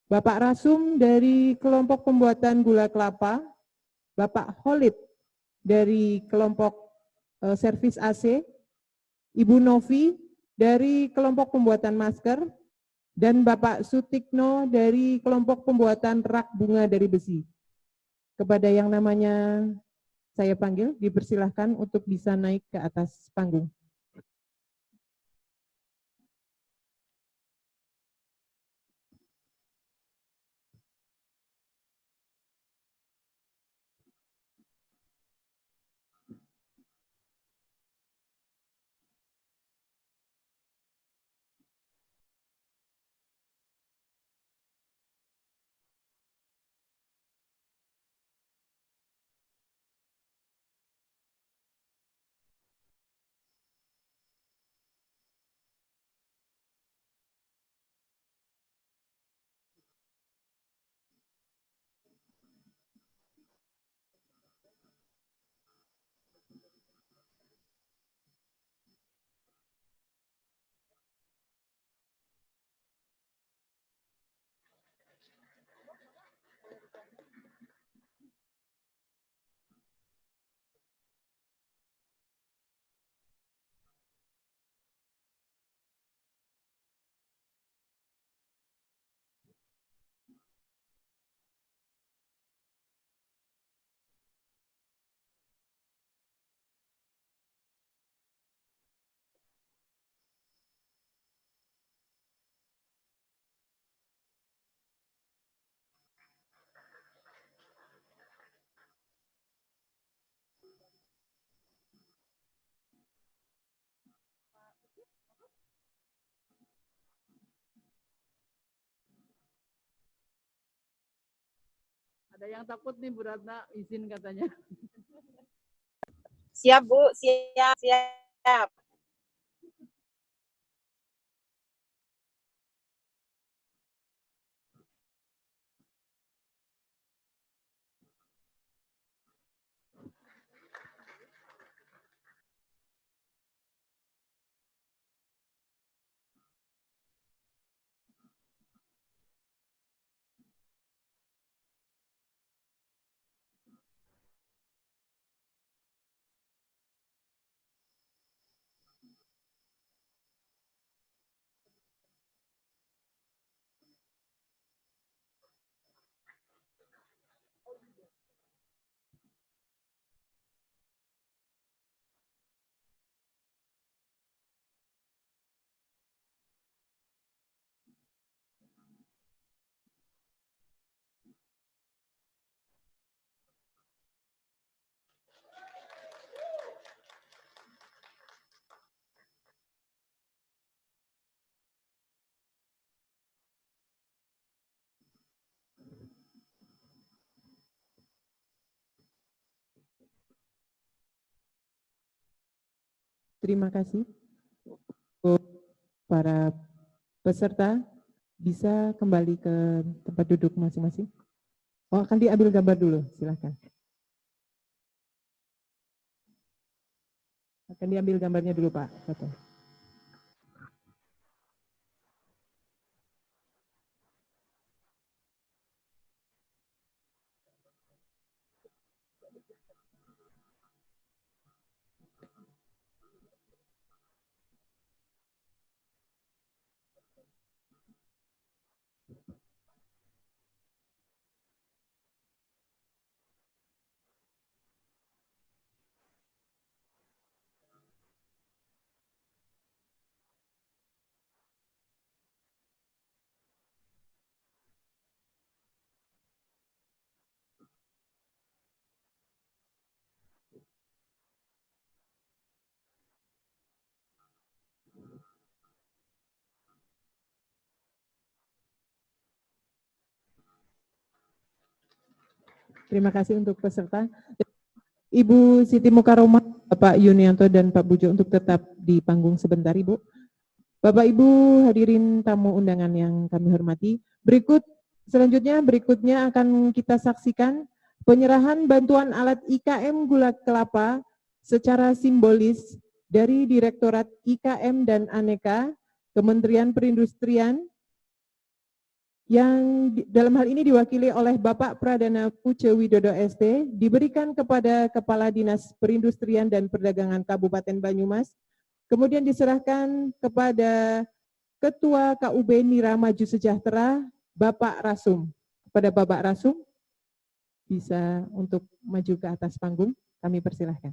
Bapak Rasum dari kelompok pembuatan gula kelapa, Bapak Holid dari kelompok servis AC, Ibu Novi dari kelompok pembuatan masker, dan Bapak Sutikno dari kelompok pembuatan rak bunga dari besi. Kepada yang namanya saya panggil, dipersilahkan untuk bisa naik ke atas panggung. Ada yang takut nih Bu Ratna, izin katanya. Siap Bu, siap, siap. Terima kasih. Para peserta bisa kembali ke tempat duduk masing-masing. Oh, akan diambil gambar dulu, silahkan. Akan diambil gambarnya dulu Pak. Foto. Terima kasih untuk peserta. Ibu Siti Mukaromah, Bapak Yunianto, dan Pak Bujo untuk tetap di panggung sebentar, Ibu. Bapak Ibu hadirin tamu undangan yang kami hormati, berikutnya akan kita saksikan penyerahan bantuan alat IKM gula kelapa secara simbolis dari Direktorat IKM dan Aneka Kementerian Perindustrian yang dalam hal ini diwakili oleh Bapak Pradana Puce Widodo ST, diberikan kepada Kepala Dinas Perindustrian dan Perdagangan Kabupaten Banyumas, kemudian diserahkan kepada Ketua KUB Nira Maju Sejahtera, Bapak Rasum. Kepada Bapak Rasum, bisa untuk maju ke atas panggung, kami persilahkan.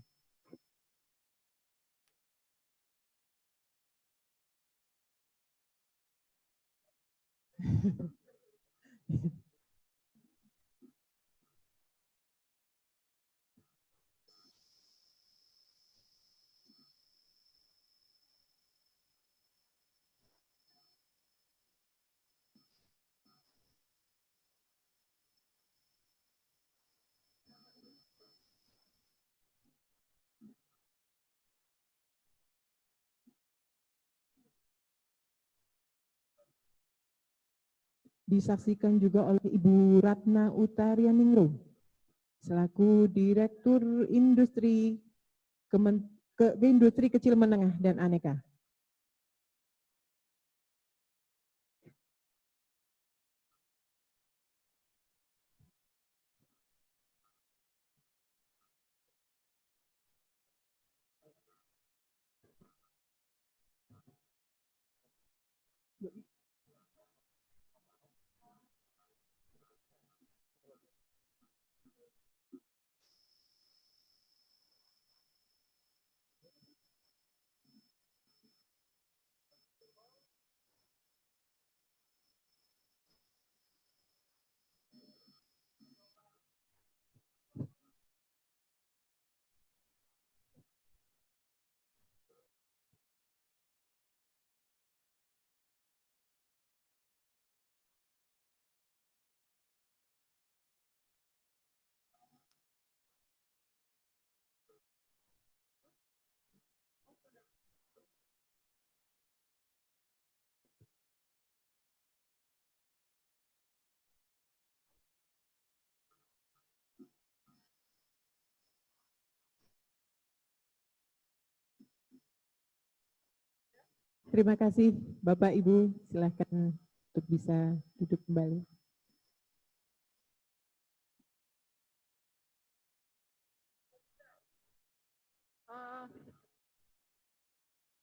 Disaksikan juga oleh Ibu Ratna Utarianingrum selaku Direktur Industri Industri Kecil Menengah dan Aneka. Terima kasih Bapak Ibu, silakan untuk bisa duduk kembali.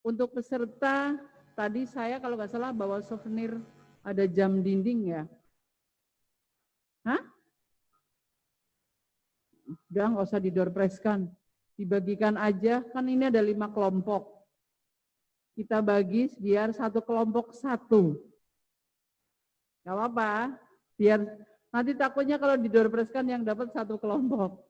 Untuk peserta, tadi saya kalau nggak salah bawa souvenir ada jam dinding ya. Hah? Udah nggak usah didorpreskan, dibagikan aja, kan ini ada 5 kelompok. Kita bagi biar satu kelompok satu. Gak apa-apa, biar nanti takutnya kalau didorpreskan yang dapat satu kelompok.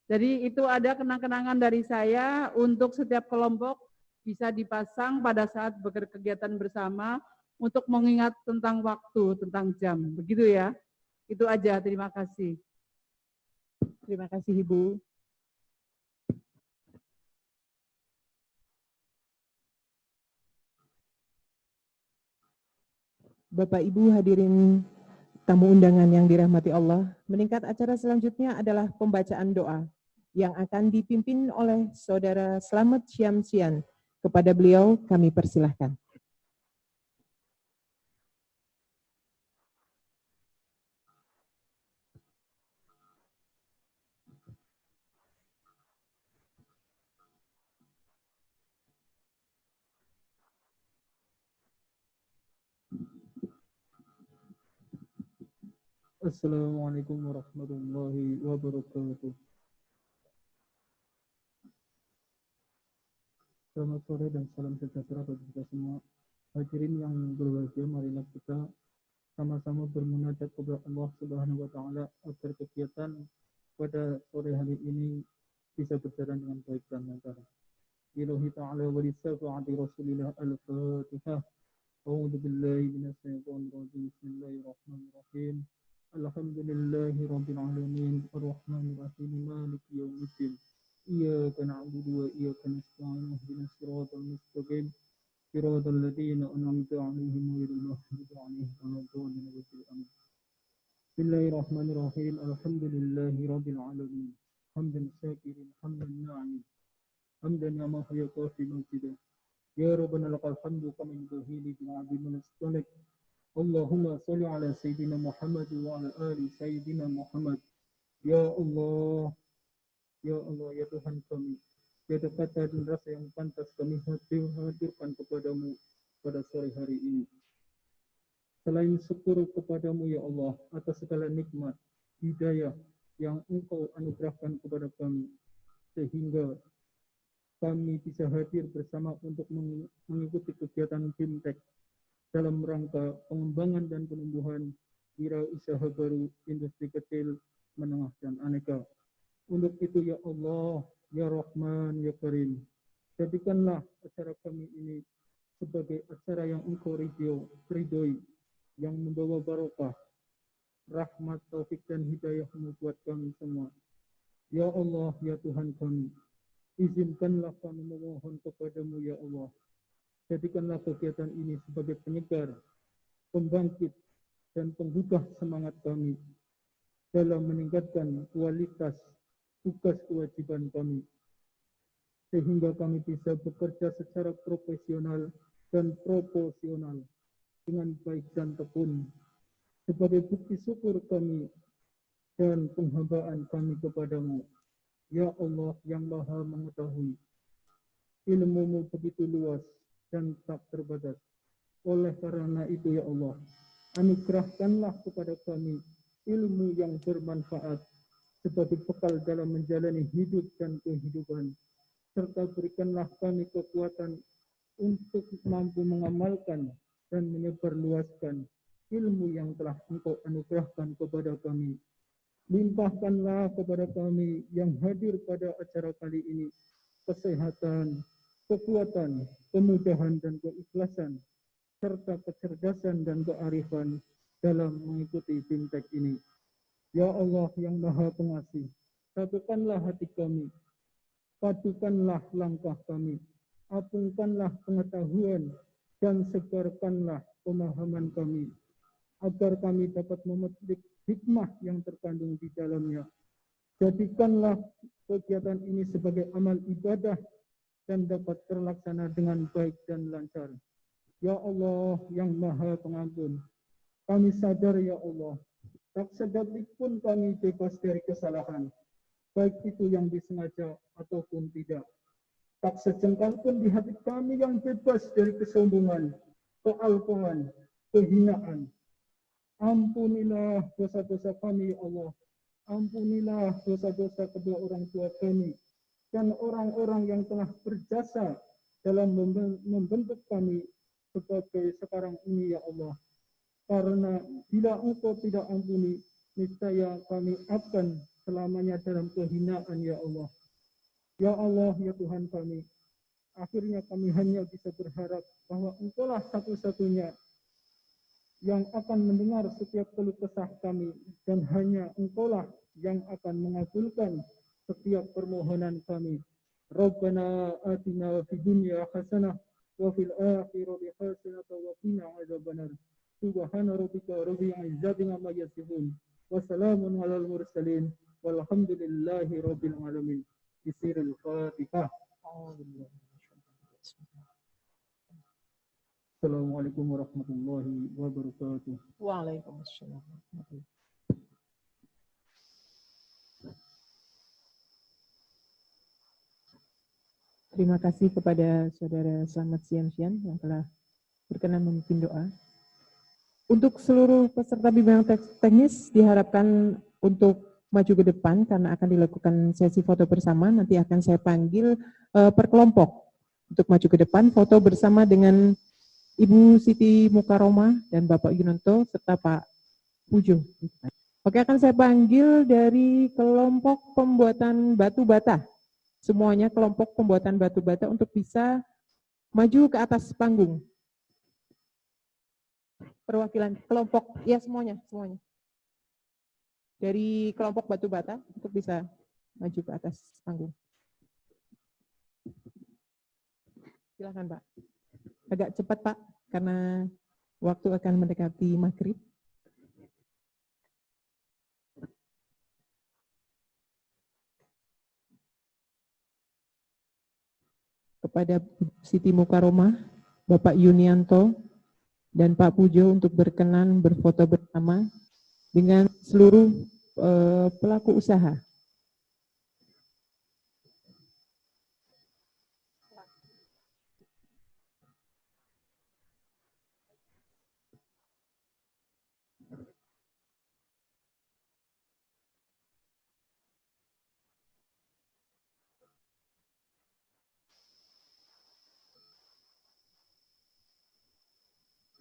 Jadi itu ada kenang-kenangan dari saya untuk setiap kelompok bisa dipasang pada saat berkegiatan bersama untuk mengingat tentang waktu, tentang jam. Begitu ya, itu aja, terima kasih. Terima kasih Ibu. Bapak Ibu hadirin tamu undangan yang dirahmati Allah, meningkat acara selanjutnya adalah pembacaan doa yang akan dipimpin oleh Saudara Slamet Syamsian. Kepada beliau kami persilahkan. Assalamualaikum warahmatullahi wabarakatuh. Selamat sore dan salam sejahtera bagi kita semua. Hadirin yang berbahagia, marilah kita sama-sama bermunajat kepada Allah Subhanahu wa taala agar kegiatan pada sore hari ini bisa berjalan dengan baik dan lancar. Ilahi ta'ala wa lisafa'ati Rasulillah al-Fatihah. A'udzu billahi minasyaitonir rajim. Bismillahirrahmanirrahim. Alhamdulillahi rabbil alamin. Arrahmanir Bismillahirrahmanirrahim. Alhamdulillahi alamin. Hamdan syakirin, hamdan na'im. Hamdan ya ma hiya qafi majidah. Ya Rabbana lakal hamdu kama yuhili bi'abdi munastalik. Allahumma salli ala Sayyidina Muhammad wa ala ali Sayyidina Muhammad. Ya Allah, ya Allah, ya Tuhan kami. Tiada kata dan rasa yang pantas kami hadirkan kepadamu pada sore hari ini. Selain syukur kepadamu ya Allah atas segala nikmat, hidayah yang Engkau anugerahkan kepada kami, sehingga kami bisa hadir bersama untuk mengikuti kegiatan BIMTEK dalam rangka pengembangan dan penumbuhan wirausaha baru industri kecil, menengah, dan aneka. Untuk itu ya Allah, ya Rahman, ya Karim, jadikanlah acara kami ini sebagai acara yang Engkau ridhoi, yang membawa barokah, rahmat, taufik, dan hidayah-Mu buat kami semua. Ya Allah, ya Tuhan kami, izinkanlah kami memohon kepadamu ya Allah. Jadikanlah kegiatan ini sebagai penyegar, pembangkit, dan penggugah semangat kami dalam meningkatkan kualitas tugas kewajiban kami, sehingga kami bisa bekerja secara profesional dan proporsional dengan baik dan tekun sebagai bukti syukur kami dan penghambaan kami kepadamu. Ya Allah yang Maha Mengetahui, ilmu-Mu begitu luas dan tak terbatas. Oleh karena itu ya Allah, anugerahkanlah kepada kami ilmu yang bermanfaat sebagai bekal dalam menjalani hidup dan kehidupan, serta berikanlah kami kekuatan untuk mampu mengamalkan dan menyebarluaskan ilmu yang telah Engkau anugerahkan kepada kami. Limpahkanlah kepada kami yang hadir pada acara kali ini kesehatan, kekuatan, kemudahan, dan keikhlasan, serta kecerdasan dan kearifan dalam mengikuti BIMTEK ini. Ya Allah yang Maha Pengasih, satukanlah hati kami, padukanlah langkah kami, apungkanlah pengetahuan, dan sebarkanlah pemahaman kami, agar kami dapat memetik hikmah yang terkandung di dalamnya. Jadikanlah kegiatan ini sebagai amal ibadah dan dapat terlaksana dengan baik dan lancar. Ya Allah yang Maha Pengampun, kami sadar ya Allah, tak sedetik pun kami bebas dari kesalahan, baik itu yang disengaja ataupun tidak. Tak sejengkal pun di hati kami yang bebas dari kesombongan, kealpaan, kehinaan. Ampunilah dosa-dosa kami ya Allah. Ampunilah dosa-dosa kedua orang tua kami dan orang-orang yang telah berjasa dalam membentuk kami sebagai sekarang ini ya Allah. Karena bila Engkau tidak ampuni, niscaya kami akan selamanya dalam kehinaan ya Allah. Ya Allah, ya Tuhan kami, akhirnya kami hanya bisa berharap bahwa Engkau lah satu-satunya yang akan mendengar setiap keluh kesah kami, dan hanya Engkau lah yang akan mengabulkan setiap permohonan kami. Rabbana atina fid dunya hasanah wa fil akhirati hasanah wa qina adzabannar. Subhana rabbika rabbil izzati amma yasifun wa salamun alal mursalin walhamdulillahi rabbil alamin. Bisirul Fatihah. Assalamualaikum warahmatullahi wabarakatuh. Waalaikumsalam. Terima kasih kepada Saudara Slamet Sian-Sian yang telah berkenan memimpin doa. Untuk seluruh peserta bimbingan teknis diharapkan untuk maju ke depan karena akan dilakukan sesi foto bersama. Nanti akan saya panggil per kelompok untuk maju ke depan foto bersama dengan Ibu Siti Mukaroma dan Bapak Yunanto serta Pak Pujo. Oke, akan saya panggil dari kelompok pembuatan batu bata. Semuanya kelompok pembuatan batu bata untuk bisa maju ke atas panggung. Perwakilan kelompok, ya semuanya. Dari kelompok batu bata untuk bisa maju ke atas panggung. Silakan Pak. Agak cepat Pak, karena waktu akan mendekati maghrib. kepada Siti Mukaromah, Bapak Yunianto, dan Pak Pujo untuk berkenan berfoto bersama dengan seluruh pelaku usaha.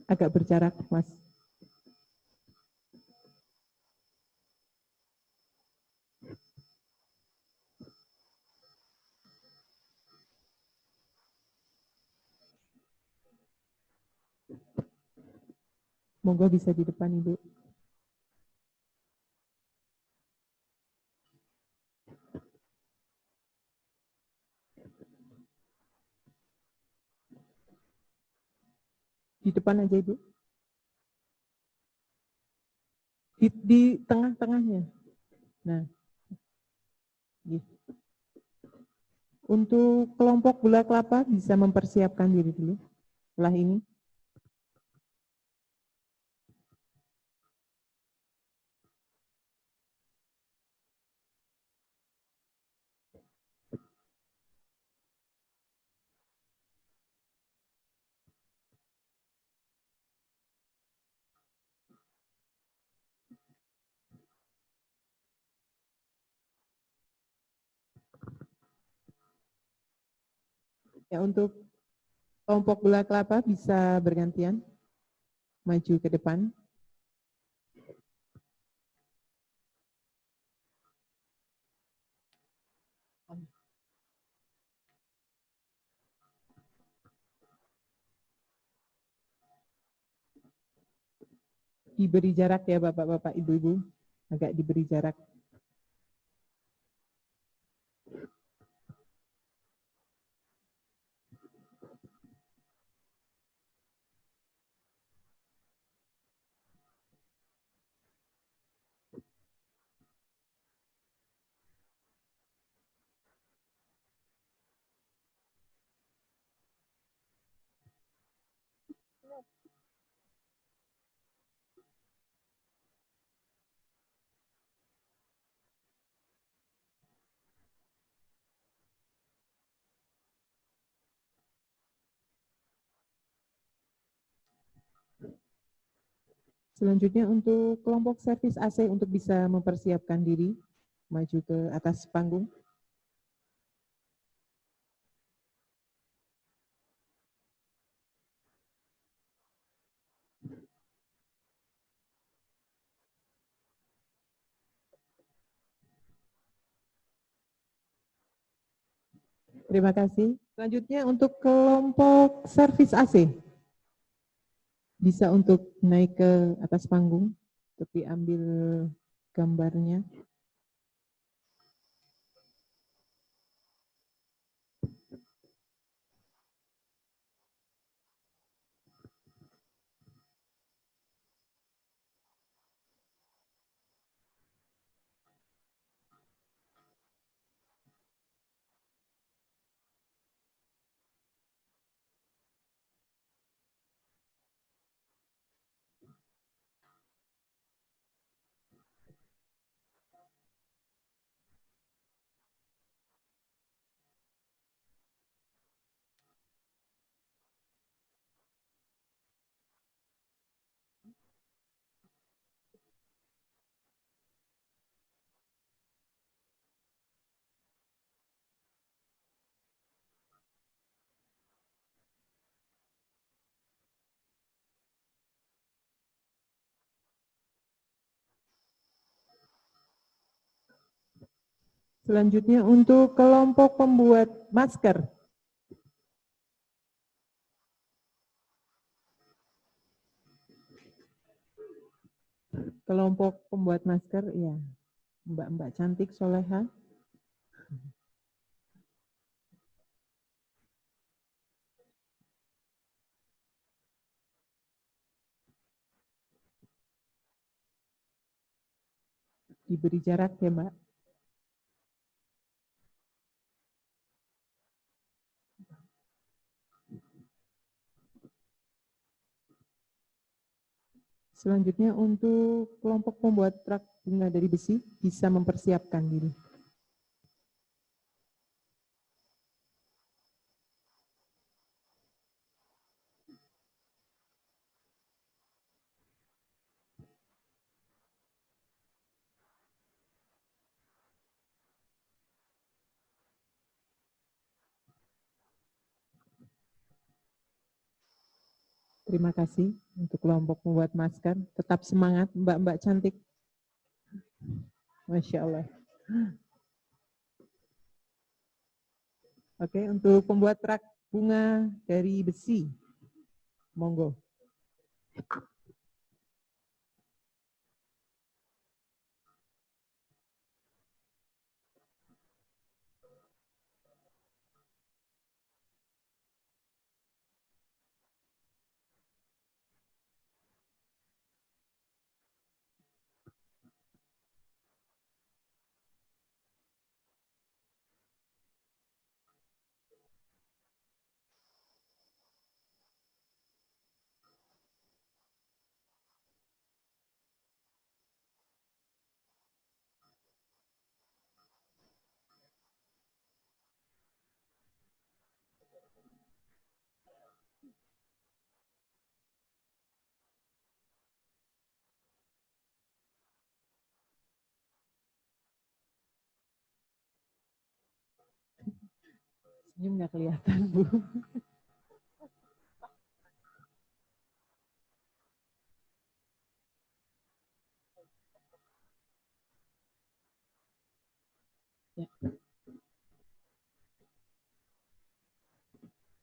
Agak berjarak, Mas. Monggo bisa di depan, Ibu. Di depan aja, Ibu. Di tengah-tengahnya. Nah, gitu. Untuk kelompok gula kelapa bisa mempersiapkan diri dulu setelah ini. Ya, untuk kelompok gula kelapa bisa bergantian maju ke depan. Diberi jarak ya Bapak-bapak, Ibu-ibu. Agak diberi jarak. Selanjutnya untuk kelompok servis AC untuk bisa mempersiapkan diri maju ke atas panggung. Terima kasih. Selanjutnya untuk kelompok servis AC. Bisa untuk naik ke atas panggung untuk diambil gambarnya. Selanjutnya untuk kelompok pembuat masker. Kelompok pembuat masker, ya, Mbak-mbak cantik soleha. Diberi jarak ya, Mbak. Selanjutnya untuk kelompok pembuat truk bunga dari besi bisa mempersiapkan diri. Terima kasih untuk kelompok pembuat masker. Tetap semangat mbak-mbak cantik. Masya Allah. Oke, untuk pembuat truk bunga dari besi. Monggo. Senyum nggak kelihatan, Bu. Ya.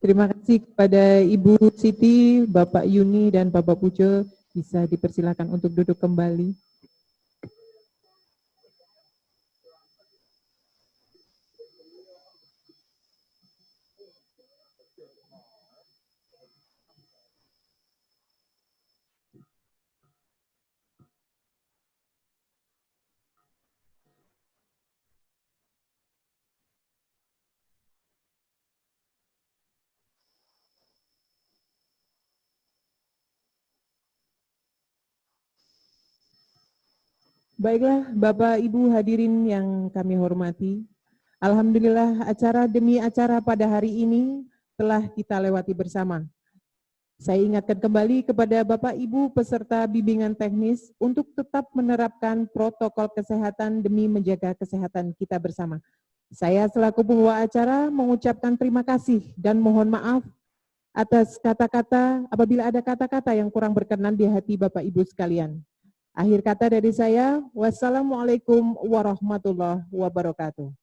Terima kasih kepada Ibu Siti, Bapak Yuni, dan Bapak Pujo. Bisa dipersilakan untuk duduk kembali. Baiklah, Bapak Ibu hadirin yang kami hormati. Alhamdulillah acara demi acara pada hari ini telah kita lewati bersama. Saya ingatkan kembali kepada Bapak Ibu peserta bimbingan teknis untuk tetap menerapkan protokol kesehatan demi menjaga kesehatan kita bersama. Saya selaku pembawa acara mengucapkan terima kasih dan mohon maaf atas kata-kata apabila ada kata-kata yang kurang berkenan di hati Bapak Ibu sekalian. Akhir kata dari saya, wassalamualaikum warahmatullahi wabarakatuh.